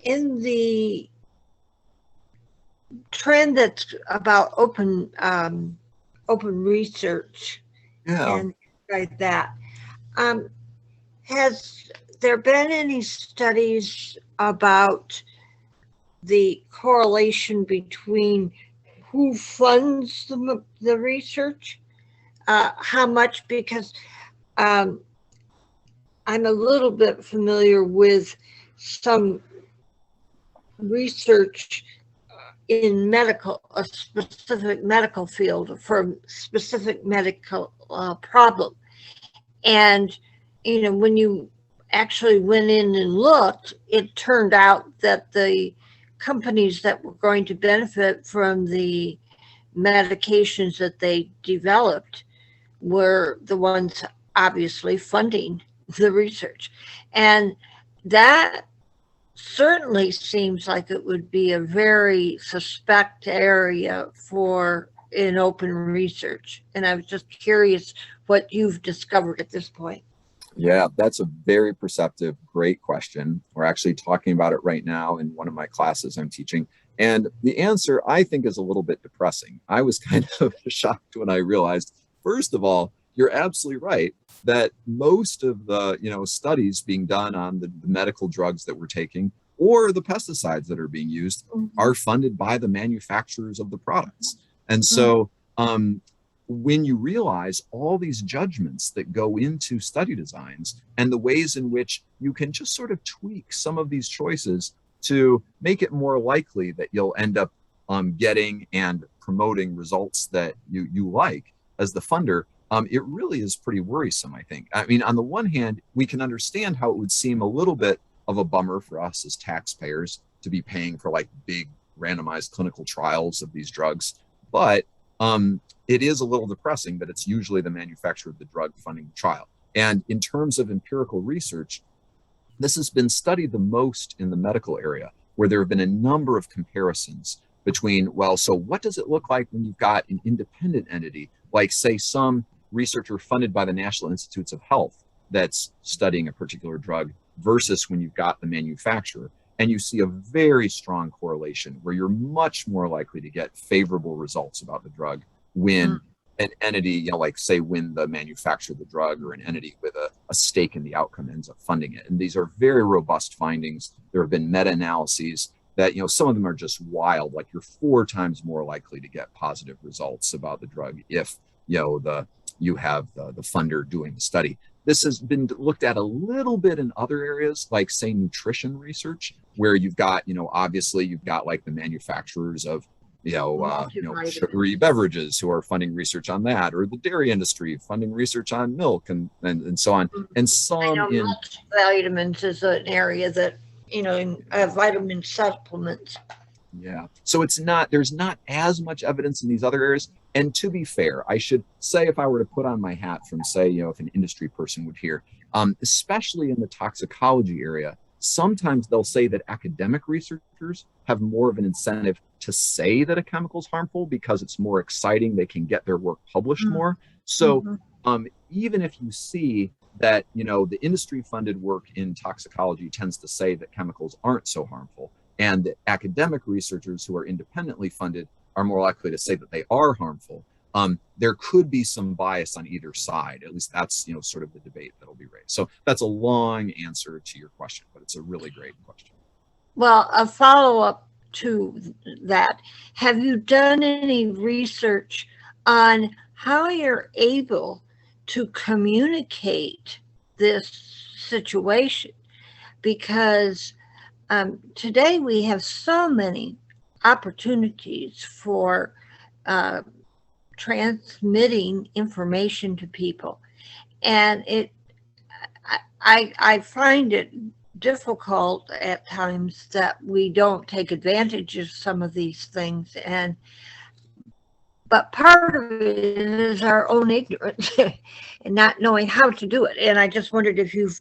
in the trend that's about open research and like that, has there been any studies about the correlation between who funds the research, how much? Because I'm a little bit familiar with some research in a specific medical field for a specific medical problem. And, when you actually went in and looked, it turned out that the companies that were going to benefit from the medications that they developed were the ones obviously funding the research. And that certainly seems like it would be a very suspect area for in open research. And I was just curious what you've discovered at this point. Yeah, that's a very perceptive, great question. We're actually talking about it right now in one of my classes I'm teaching. And the answer, I think, is a little bit depressing. I was kind of shocked when I realized, first of all, you're absolutely right that most of the studies being done on the medical drugs that we're taking or the pesticides that are being used are funded by the manufacturers of the products. And so when you realize all these judgments that go into study designs and the ways in which you can just sort of tweak some of these choices to make it more likely that you'll end up getting and promoting results that you like as the funder, it really is pretty worrisome, I think. I mean, on the one hand, we can understand how it would seem a little bit of a bummer for us as taxpayers to be paying for like big randomized clinical trials of these drugs. But it is a little depressing that it's usually the manufacturer of the drug funding the trial. And in terms of empirical research, this has been studied the most in the medical area, where there have been a number of comparisons between, well, so what does it look like when you've got an independent entity, like say some researcher funded by the National Institutes of Health that's studying a particular drug versus when you've got the manufacturer. And you see a very strong correlation where you're much more likely to get favorable results about the drug when an entity, like say when the manufacturer of the drug or an entity with a stake in the outcome ends up funding it. And these are very robust findings. There have been meta-analyses that, some of them are just wild, like you're 4 times more likely to get positive results about the drug if, you have the funder doing the study. This has been looked at a little bit in other areas, like say nutrition research, where you've got, obviously you've got like the manufacturers of, sugary beverages who are funding research on that, or the dairy industry funding research on milk and so on. And some in vitamins is an area that, in vitamin supplements. Yeah. So there's not as much evidence in these other areas. And to be fair, I should say, if I were to put on my hat from, say, if an industry person would hear, especially in the toxicology area, sometimes they'll say that academic researchers have more of an incentive to say that a chemical is harmful because it's more exciting. They can get their work published more. So even if you see that, the industry funded work in toxicology tends to say that chemicals aren't so harmful, and the academic researchers who are independently funded are more likely to say that they are harmful, there could be some bias on either side. At least that's, sort of the debate that'll be raised. So that's a long answer to your question, but it's a really great question. Well, a follow-up to that, have you done any research on how you're able to communicate this situation? Because today we have so many opportunities for transmitting information to people, and I find it difficult at times that we don't take advantage of some of these things, but part of it is our own ignorance and not knowing how to do it. And I just wondered if you've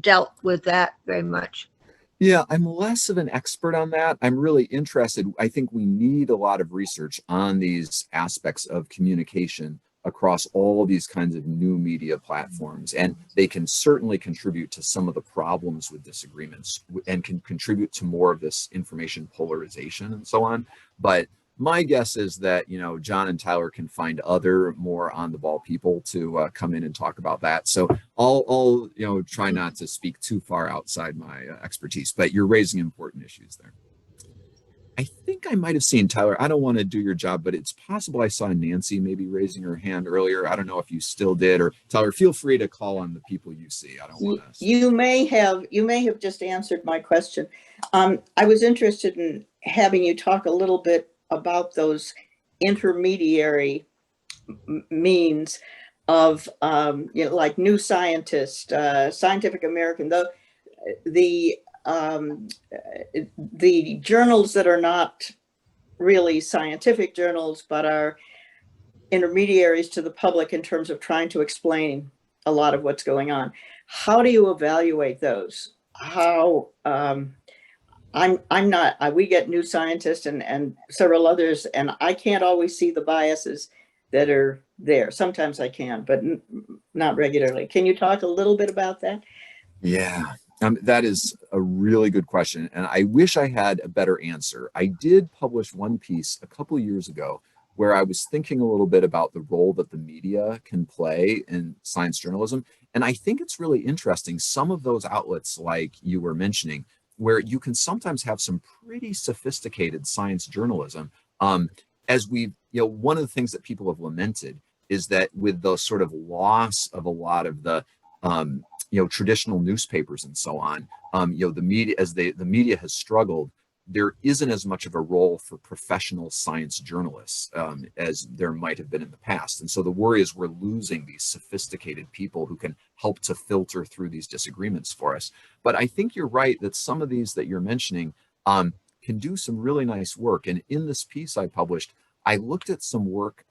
dealt with that very much. Yeah, I'm less of an expert on that. I'm really interested. I think we need a lot of research on these aspects of communication across all these kinds of new media platforms. And they can certainly contribute to some of the problems with disagreements and can contribute to more of this information polarization and so on. But my guess is that, John and Tyler can find other more on the ball people to come in and talk about that. So I'll try not to speak too far outside my expertise, but you're raising important issues there. I think I might have seen Tyler. I don't want to do your job, but it's possible I saw Nancy maybe raising her hand earlier. I don't know if you still did, or Tyler, feel free to call on the people you see. I don't want to. You may have just answered my question. I was interested in having you talk a little bit about those intermediary means of, like New Scientist, Scientific American, the journals that are not really scientific journals, but are intermediaries to the public in terms of trying to explain a lot of what's going on. How do you evaluate those? How, we get New Scientist and several others, and I can't always see the biases that are there. Sometimes I can, but not regularly. Can you talk a little bit about that? Yeah. That is a really good question, and I wish I had a better answer. I did publish one piece a couple of years ago where I was thinking a little bit about the role that the media can play in science journalism, and I think it's really interesting. Some of those outlets, like you were mentioning, where you can sometimes have some pretty sophisticated science journalism. As one of the things that people have lamented is that with the sort of loss of a lot of the traditional newspapers and so on, the media, as the media has struggled, there isn't as much of a role for professional science journalists as there might have been in the past. And so the worry is we're losing these sophisticated people who can help to filter through these disagreements for us. But I think you're right that some of these that you're mentioning can do some really nice work. And in this piece I published, I looked at some work,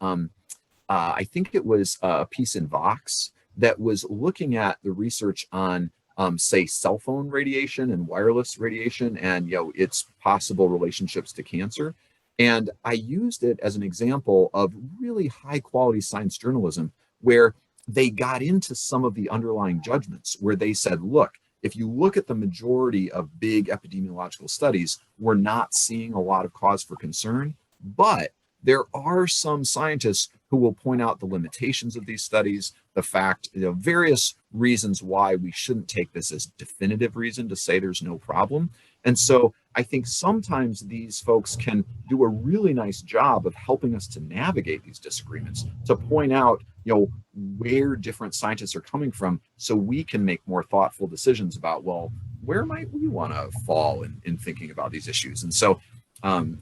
I think it was a piece in Vox that was looking at the research on, say, cell phone radiation and wireless radiation and, its possible relationships to cancer. And I used it as an example of really high quality science journalism where they got into some of the underlying judgments where they said, look, if you look at the majority of big epidemiological studies, we're not seeing a lot of cause for concern, but there are some scientists who will point out the limitations of these studies, the fact, various reasons why we shouldn't take this as definitive reason to say there's no problem. And so I think sometimes these folks can do a really nice job of helping us to navigate these disagreements, to point out, where different scientists are coming from, so we can make more thoughtful decisions about, well, where might we want to fall in thinking about these issues. And so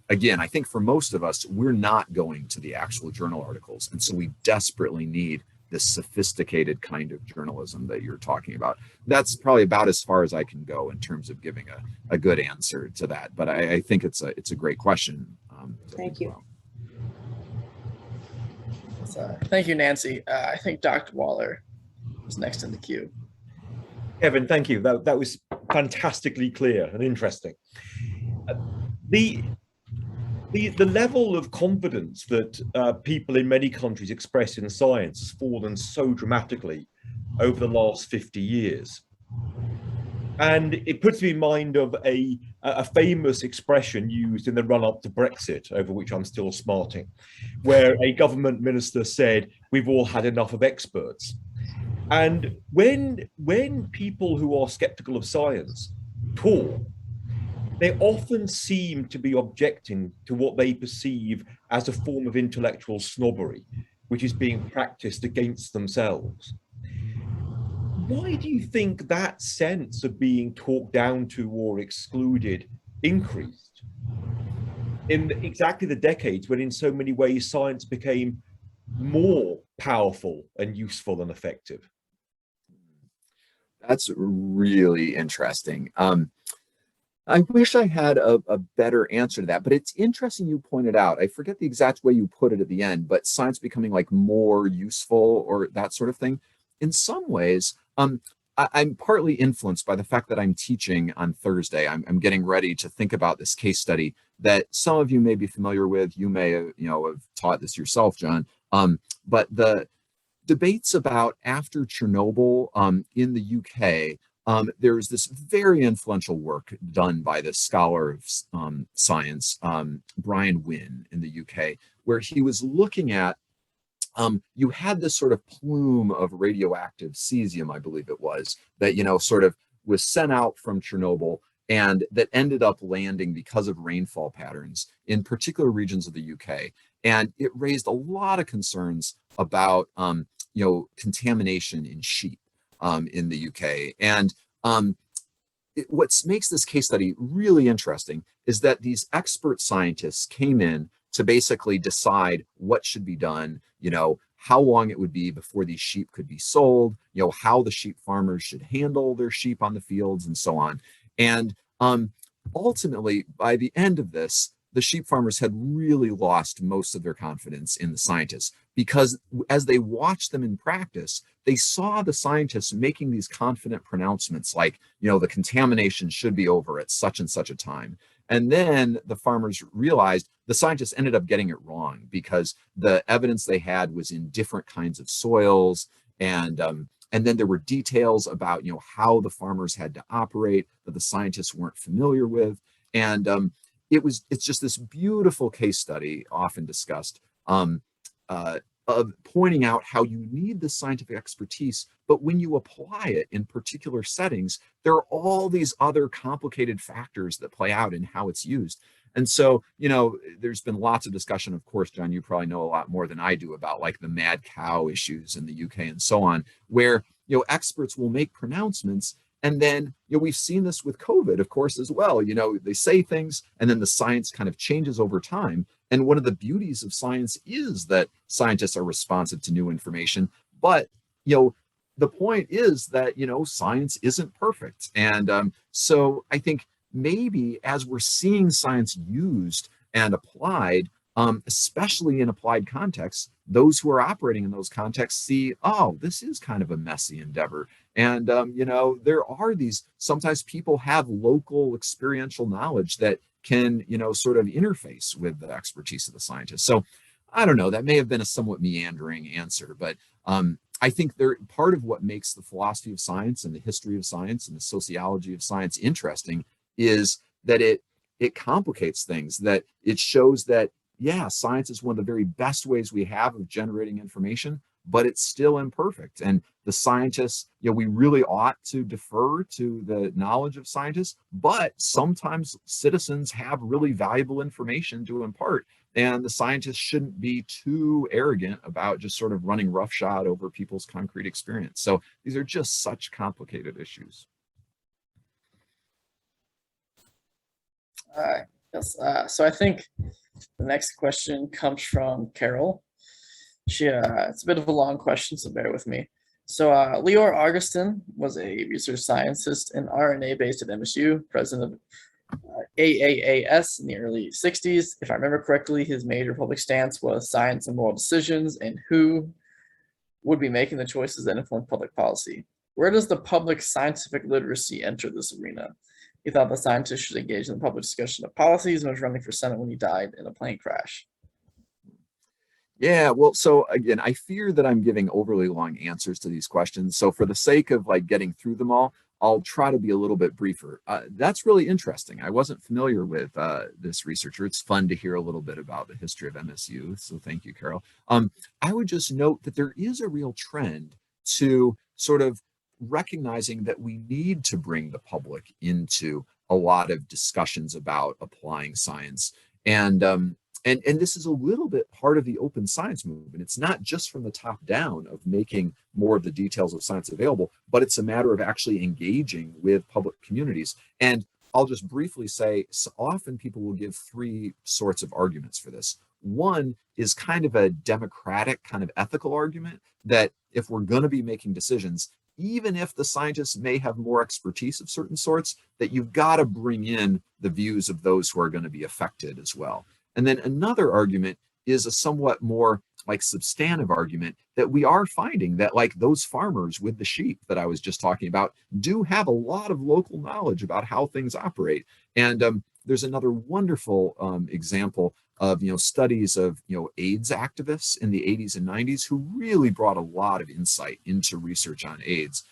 again, I think for most of us, we're not going to the actual journal articles. And so we desperately need this sophisticated kind of journalism that you're talking about. That's probably about as far as I can go in terms of giving a good answer to that. But I think it's a great question. Thank you. Thank you, Nancy. I think Dr. Waller is next in the queue. Kevin, thank you. That was fantastically clear and interesting. The level of confidence that people in many countries express in science has fallen so dramatically over the last 50 years. And it puts me in mind of a famous expression used in the run-up to Brexit, over which I'm still smarting, where a government minister said, "We've all had enough of experts." And when people who are skeptical of science talk, they often seem to be objecting to what they perceive as a form of intellectual snobbery, which is being practiced against themselves. Why do you think that sense of being talked down to or excluded increased in exactly the decades when in so many ways science became more powerful and useful and effective? That's really interesting. I wish I had a better answer to that, but it's interesting you pointed out. I forget the exact way you put it at the end, but science becoming like more useful or that sort of thing. In some ways, I'm partly influenced by the fact that I'm teaching on Thursday. I'm getting ready to think about this case study that some of you may be familiar with. You may have taught this yourself, John. But the debates about after Chernobyl in the UK, there's this very influential work done by this scholar of science, Brian Wynne in the UK, where he was looking at, you had this sort of plume of radioactive cesium, I believe it was, that, sort of was sent out from Chernobyl and that ended up landing because of rainfall patterns in particular regions of the UK. And it raised a lot of concerns about, contamination in sheep in the UK. And what makes this case study really interesting is that these expert scientists came in to basically decide what should be done, how long it would be before these sheep could be sold, how the sheep farmers should handle their sheep on the fields and so on. And ultimately, by the end of this, the sheep farmers had really lost most of their confidence in the scientists, because as they watched them in practice, they saw the scientists making these confident pronouncements like, the contamination should be over at such and such a time. And then the farmers realized the scientists ended up getting it wrong because the evidence they had was in different kinds of soils. And then there were details about, how the farmers had to operate that the scientists weren't familiar with. And it's just this beautiful case study, often discussed, of pointing out how you need the scientific expertise, but when you apply it in particular settings, there are all these other complicated factors that play out in how it's used. And so, there's been lots of discussion, of course, John, you probably know a lot more than I do about like the mad cow issues in the UK and so on, where, experts will make pronouncements. And then, we've seen this with COVID, of course, as well. They say things and then the science kind of changes over time. And one of the beauties of science is that scientists are responsive to new information. But, the point is that, science isn't perfect. And so I think maybe as we're seeing science used and applied, especially in applied contexts, those who are operating in those contexts see, oh, this is kind of a messy endeavor. And, there are these, sometimes people have local experiential knowledge that can, sort of interface with the expertise of the scientists. So I don't know, that may have been a somewhat meandering answer, but I think part of what makes the philosophy of science and the history of science and the sociology of science interesting is that it complicates things, that it shows that, yeah, science is one of the very best ways we have of generating information, but it's still imperfect. And the scientists, we really ought to defer to the knowledge of scientists, but sometimes citizens have really valuable information to impart. And the scientists shouldn't be too arrogant about just sort of running roughshod over people's concrete experience. So these are just such complicated issues. Yes. So I think the next question comes from Carol. It's a bit of a long question, so bear with me. So Leor Augustin was a research scientist and RNA based at MSU, president of AAAS in the early 60s. If I remember correctly, his major public stance was science and moral decisions and who would be making the choices that influence public policy. Where does the public scientific literacy enter this arena? He thought the scientists should engage in the public discussion of policies and was running for Senate when he died in a plane crash. Yeah, well, so again, I fear that I'm giving overly long answers to these questions. So for the sake of like getting through them all, I'll try to be a little bit briefer. That's really interesting. I wasn't familiar with this researcher. It's fun to hear a little bit about the history of MSU. So thank you, Carol. I would just note that there is a real trend to sort of recognizing that we need to bring the public into a lot of discussions about applying science. And this is a little bit part of the open science movement. It's not just from the top down of making more of the details of science available, but it's a matter of actually engaging with public communities. And I'll just briefly say, so often people will give three sorts of arguments for this. One is kind of a democratic, kind of ethical argument that if we're going to be making decisions, even if the scientists may have more expertise of certain sorts, that you've got to bring in the views of those who are going to be affected as well. And then another argument is a somewhat more like substantive argument that we are finding that like those farmers with the sheep that I was just talking about do have a lot of local knowledge about how things operate. And there's another wonderful example of studies of AIDS activists in the 80s and 90s who really brought a lot of insight into research on AIDS.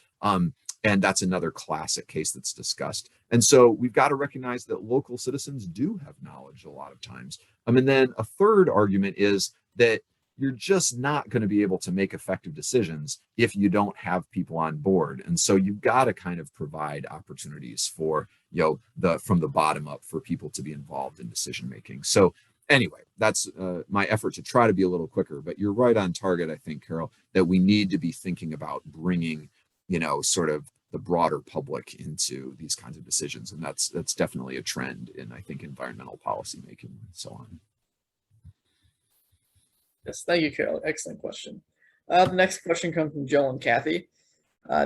And that's another classic case that's discussed. And so we've got to recognize that local citizens do have knowledge a lot of times. And then a third argument is that you're just not going to be able to make effective decisions if you don't have people on board. And so you've got to kind of provide opportunities for, from the bottom up for people to be involved in decision making. So anyway, that's my effort to try to be a little quicker, but you're right on target, I think, Carol, that we need to be thinking about bringing sort of the broader public into these kinds of decisions. And that's definitely a trend in, I think, environmental policy making and so on. Yes, thank you, Carol. Excellent question. The next question comes from Joe and Kathy.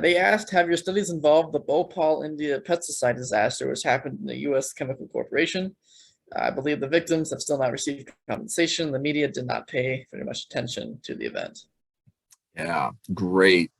They asked, have your studies involved the Bhopal, India pesticide disaster, which happened in the U.S. Chemical Corporation? I believe the victims have still not received compensation. The media did not pay very much attention to the event. Yeah, great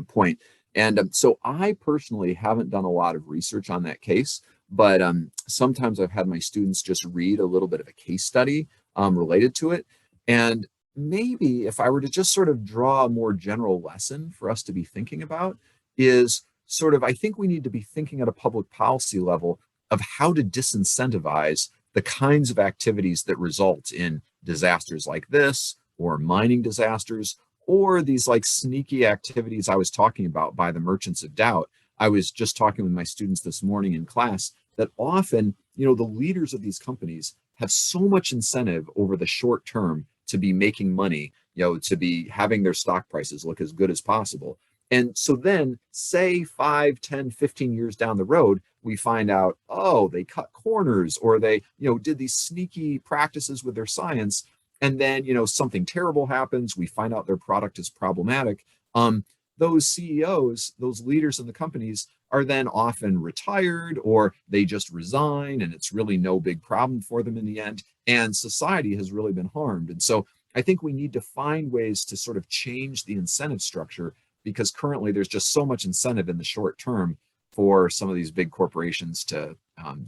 point. And so I personally haven't done a lot of research on that case, but sometimes I've had my students just read a little bit of a case study related to it. And maybe if I were to just sort of draw a more general lesson for us to be thinking about is sort of, I think we need to be thinking at a public policy level of how to disincentivize the kinds of activities that result in disasters like this or mining disasters, or these like sneaky activities I was talking about by the merchants of doubt. I was just talking with my students this morning in class that often, the leaders of these companies have so much incentive over the short term to be making money, to be having their stock prices look as good as possible. And so then say 5, 10, 15 years down the road, we find out, oh, they cut corners or they, did these sneaky practices with their science. And then, something terrible happens. We find out their product is problematic. Those CEOs, those leaders in the companies are then often retired or they just resign and it's really no big problem for them in the end. And society has really been harmed. And so I think we need to find ways to sort of change the incentive structure because currently there's just so much incentive in the short term for some of these big corporations to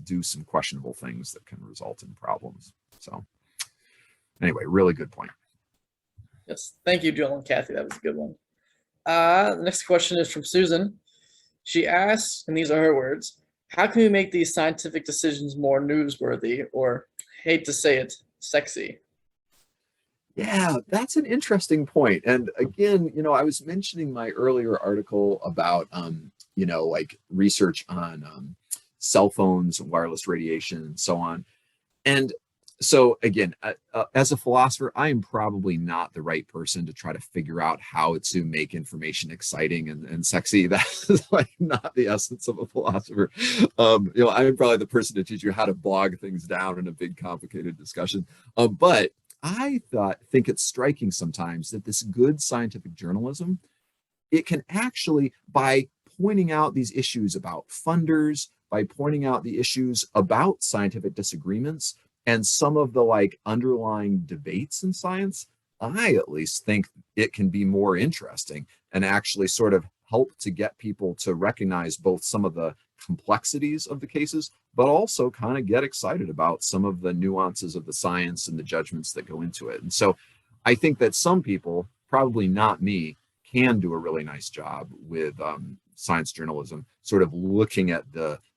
do some questionable things that can result in problems. So anyway, really good point. Yes, thank you, Joel and Kathy. That was a good one. The next question is from Susan. She asks, and these are her words, how can we make these scientific decisions more newsworthy or, hate to say it, sexy? Yeah, that's an interesting point. And again, I was mentioning my earlier article about, like research on cell phones and wireless radiation and so on. And so again, as a philosopher, I am probably not the right person to try to figure out how to make information exciting and sexy. That is like not the essence of a philosopher. I'm probably the person to teach you how to bog things down in a big, complicated discussion. But I think it's striking sometimes that this good scientific journalism, it can actually, by pointing out these issues about funders, by pointing out the issues about scientific disagreements and some of the like underlying debates in science, I at least think it can be more interesting and actually sort of help to get people to recognize both some of the complexities of the cases, but also kind of get excited about some of the nuances of the science and the judgments that go into it. And so I think that some people, probably not me, can do a really nice job with science journalism, sort of looking at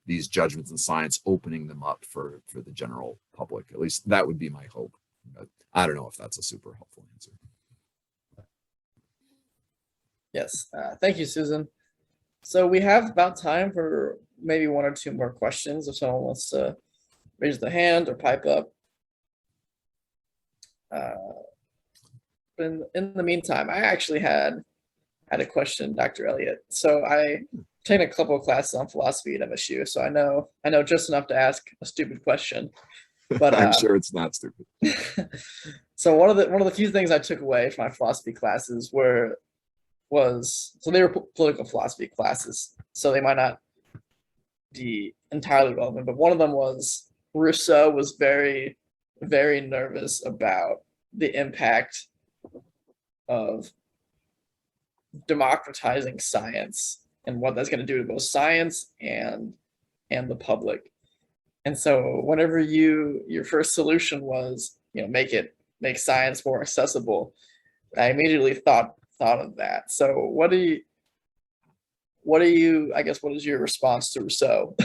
these judgments in science, opening them up for the general public. At least that would be my hope. But I don't know if that's a super helpful answer. Yes, thank you, Susan. So we have about time for maybe one or two more questions if someone wants to raise their hand or pipe up. In the meantime, I actually had a question, Dr. Elliott. So I taken a couple of classes on philosophy at MSU, so I know just enough to ask a stupid question. But I'm sure it's not stupid. So one of the few things I took away from my philosophy classes so they were political philosophy classes, so they might not be entirely relevant, but one of them was Rousseau was very, very nervous about the impact of democratizing science and what that's going to do to both science and the public. And so whenever your first solution was, make science more accessible, I immediately thought of that. So what is your response to Rousseau?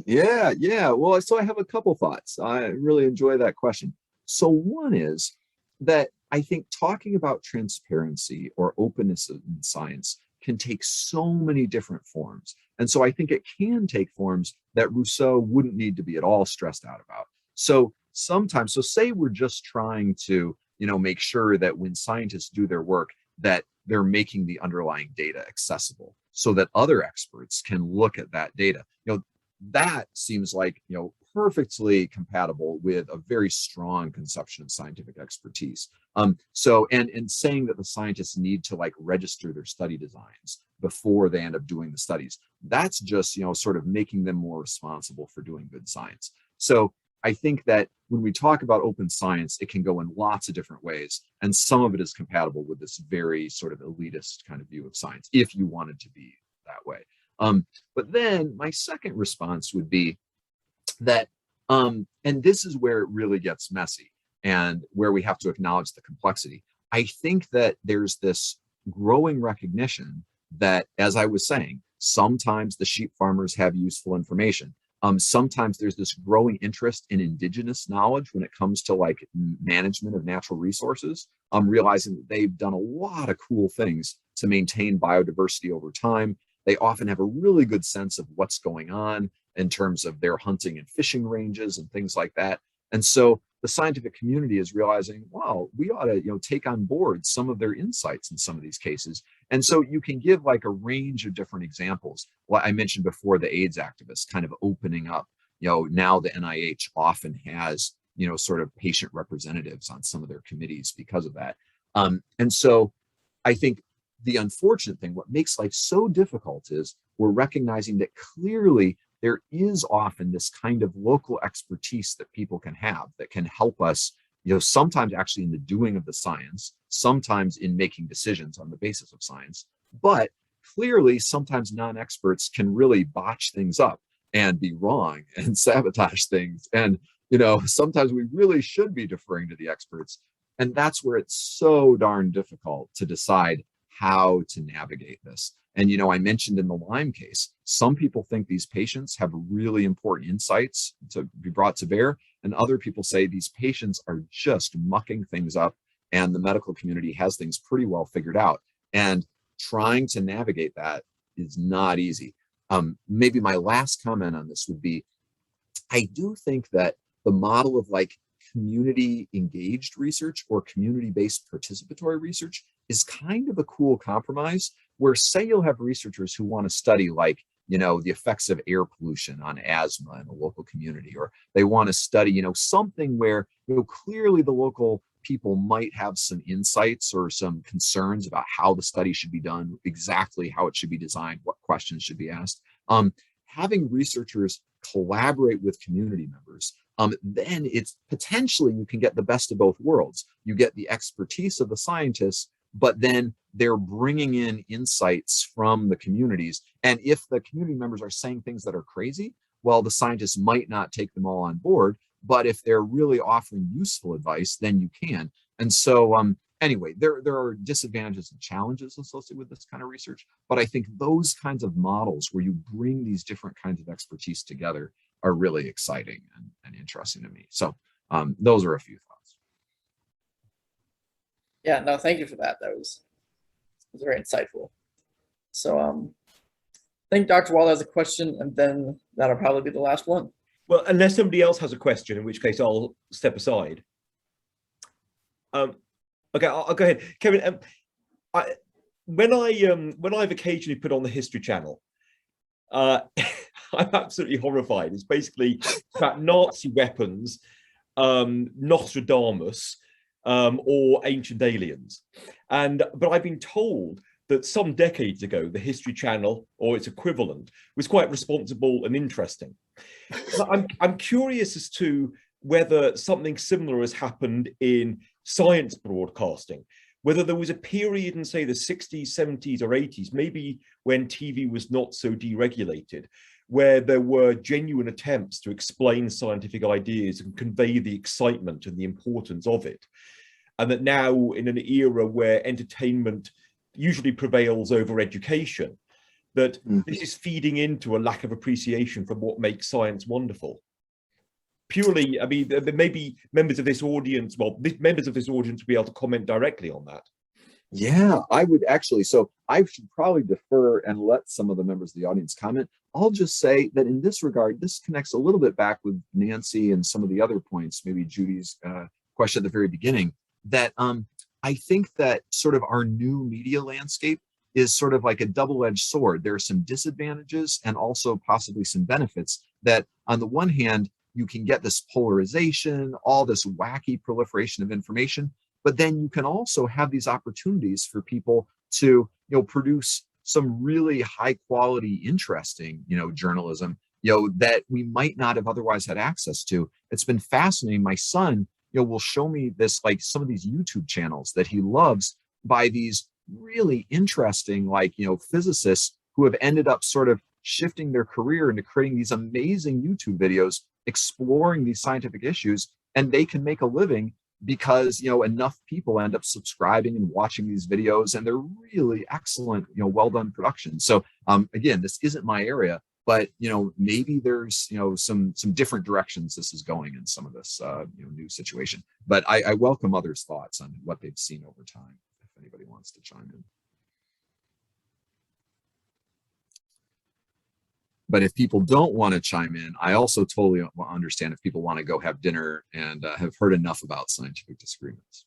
Yeah. Well, so I have a couple thoughts. I really enjoy that question. So one is that I think talking about transparency or openness in science can take so many different forms. And so I think it can take forms that Rousseau wouldn't need to be at all stressed out about. So sometimes, say we're just trying to, make sure that when scientists do their work, that they're making the underlying data accessible so that other experts can look at that data. That seems like, perfectly compatible with a very strong conception of scientific expertise. So saying that the scientists need to like register their study designs before they end up doing the studies, that's just, sort of making them more responsible for doing good science. So I think that when we talk about open science, it can go in lots of different ways. And some of it is compatible with this very sort of elitist kind of view of science, if you wanted to be that way. But then my second response would be that, and this is where it really gets messy and where we have to acknowledge the complexity. I think that there's this growing recognition that, as I was saying, sometimes the sheep farmers have useful information. Sometimes there's this growing interest in indigenous knowledge when it comes to like management of natural resources. I'm realizing that they've done a lot of cool things to maintain biodiversity over time. They often have a really good sense of what's going on in terms of their hunting and fishing ranges and things like that. And so the scientific community is realizing, wow, we ought to, take on board some of their insights in some of these cases. And so you can give like a range of different examples. Well, I mentioned before the AIDS activists kind of opening up, now the NIH often has, sort of patient representatives on some of their committees because of that. And so I think the unfortunate thing, what makes life so difficult is we're recognizing that clearly there is often this kind of local expertise that people can have that can help us, sometimes actually in the doing of the science, sometimes in making decisions on the basis of science. But clearly, sometimes non-experts can really botch things up and be wrong and sabotage things. And, sometimes we really should be deferring to the experts. And that's where it's so darn difficult to decide how to navigate this. And, I mentioned in the Lyme case, some people think these patients have really important insights to be brought to bear. And other people say these patients are just mucking things up and the medical community has things pretty well figured out. And trying to navigate that is not easy. Maybe my last comment on this would be, I do think that the model of like community engaged research or community-based participatory research is kind of a cool compromise, where say you'll have researchers who want to study like, the effects of air pollution on asthma in a local community, or they want to study, something where, clearly the local people might have some insights or some concerns about how the study should be done, exactly how it should be designed, what questions should be asked. Having researchers collaborate with community members, then it's potentially you can get the best of both worlds. You get the expertise of the scientists, but then they're bringing in insights from the communities. And if the community members are saying things that are crazy, well, the scientists might not take them all on board. But if they're really offering useful advice, then you can. And so anyway, there are disadvantages and challenges associated with this kind of research. But I think those kinds of models where you bring these different kinds of expertise together are really exciting and interesting to me. So those are a few thoughts. Yeah, no, thank you for that. That was very insightful. So I think Dr. Wall has a question, and then that'll probably be the last one. Well, unless somebody else has a question, in which case I'll step aside. Okay, I'll go ahead, Kevin. When I've occasionally put on the History Channel, I'm absolutely horrified. It's basically about Nazi weapons, Nostradamus, or ancient aliens. But I've been told that some decades ago, the History Channel, or its equivalent, was quite responsible and interesting. I'm curious as to whether something similar has happened in science broadcasting, whether there was a period in, say, the 60s, 70s, or 80s, maybe when TV was not so deregulated, where there were genuine attempts to explain scientific ideas and convey the excitement and the importance of it. And that now, in an era where entertainment usually prevails over education, that this is feeding into a lack of appreciation for what makes science wonderful. Purely, I mean, there may be members of this audience, members of this audience will be able to comment directly on that. Yeah, I would actually. So I should probably defer and let some of the members of the audience comment. I'll just say that in this regard, this connects a little bit back with Nancy and some of the other points, maybe Judy's question at the very beginning, that I think that sort of our new media landscape is sort of like a double-edged sword. There are some disadvantages and also possibly some benefits that on the one hand, you can get this polarization, all this wacky proliferation of information, but then you can also have these opportunities for people to, produce some really high quality, interesting, journalism, that we might not have otherwise had access to. It's been fascinating. My son, will show me this, like some of these YouTube channels that he loves by these really interesting, physicists who have ended up sort of shifting their career into creating these amazing YouTube videos, exploring these scientific issues, and they can make a living because, enough people end up subscribing and watching these videos, and they're really excellent, well done productions. So again, this isn't my area, but maybe there's some different directions this is going in some of this new situation. But I welcome others' thoughts on what they've seen over time, if anybody wants to chime in. But if people don't want to chime in, I also totally understand if people want to go have dinner and have heard enough about scientific disagreements.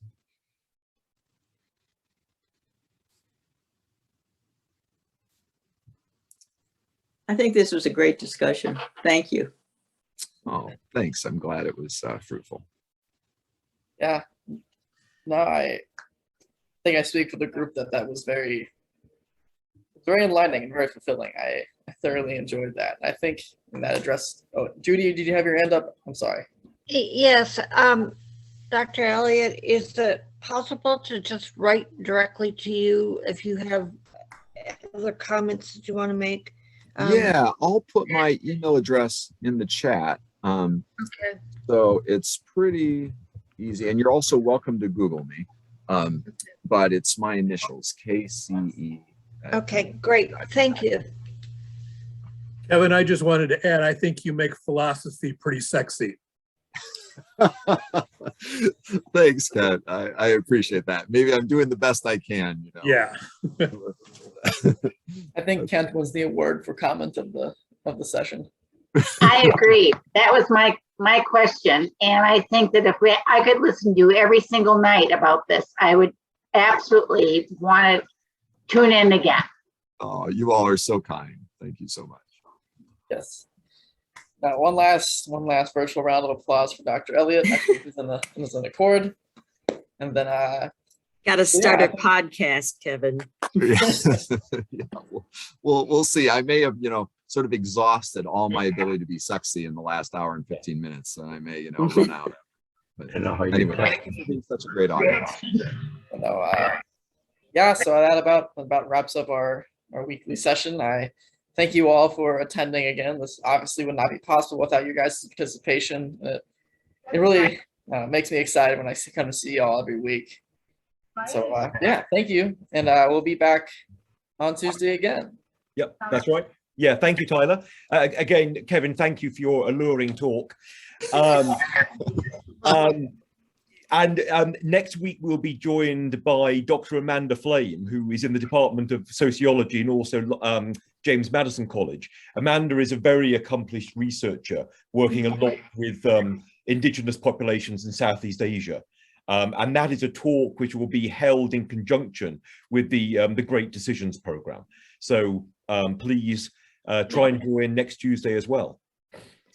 I think this was a great discussion. Thank you. Oh, thanks. I'm glad it was fruitful. Yeah. No, I think I speak for the group that was very enlightening and very fulfilling. I thoroughly enjoyed that. I think that addressed. Oh, Judy, did you have your hand up? I'm sorry. Yes, Dr. Elliott, is it possible to just write directly to you if you have other comments that you want to make? Yeah, I'll put my email address in the chat. Okay. So it's pretty easy, and you're also welcome to Google me. But it's my initials, KCE. Okay, great. Thank you. Kevin, I just wanted to add, I think you make philosophy pretty sexy. Thanks, Ken. I appreciate that. Maybe I'm doing the best I can, you know. Yeah. I think Kent was the award for comment of the session. I agree. That was my question. And I think that if I could listen to you every single night about this, I would absolutely want to tune in again. Oh, you all are so kind. Thank you so much. Yes. Now, one last virtual round of applause for Dr. Elliott. I think he's in the cord. And then Got to start Yeah. a podcast, Kevin. Yeah, we'll see. I may have, sort of exhausted all my ability to be sexy in the last hour and 15 minutes, and I may, run out. But I know how you anyway, do. thank you for being such a great audience. Yeah, so that about wraps up our weekly session. I thank you all for attending again. This obviously would not be possible without you guys' participation. It really makes me excited when I come to see you all every week. So yeah, thank you, and we'll be back on Tuesday again. Yep, that's right. Yeah, thank you, Tyler. Again, Kevin, thank you for your alluring talk. And next week we'll be joined by Dr. Amanda Flame, who is in the Department of Sociology and also James Madison College. Amanda is a very accomplished researcher working a lot with indigenous populations in Southeast Asia. And that is a talk which will be held in conjunction with the Great Decisions program. So please try and join next Tuesday as well.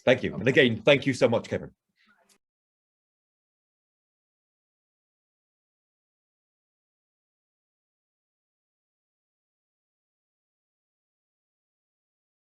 Thank you. And again, thank you so much, Kevin.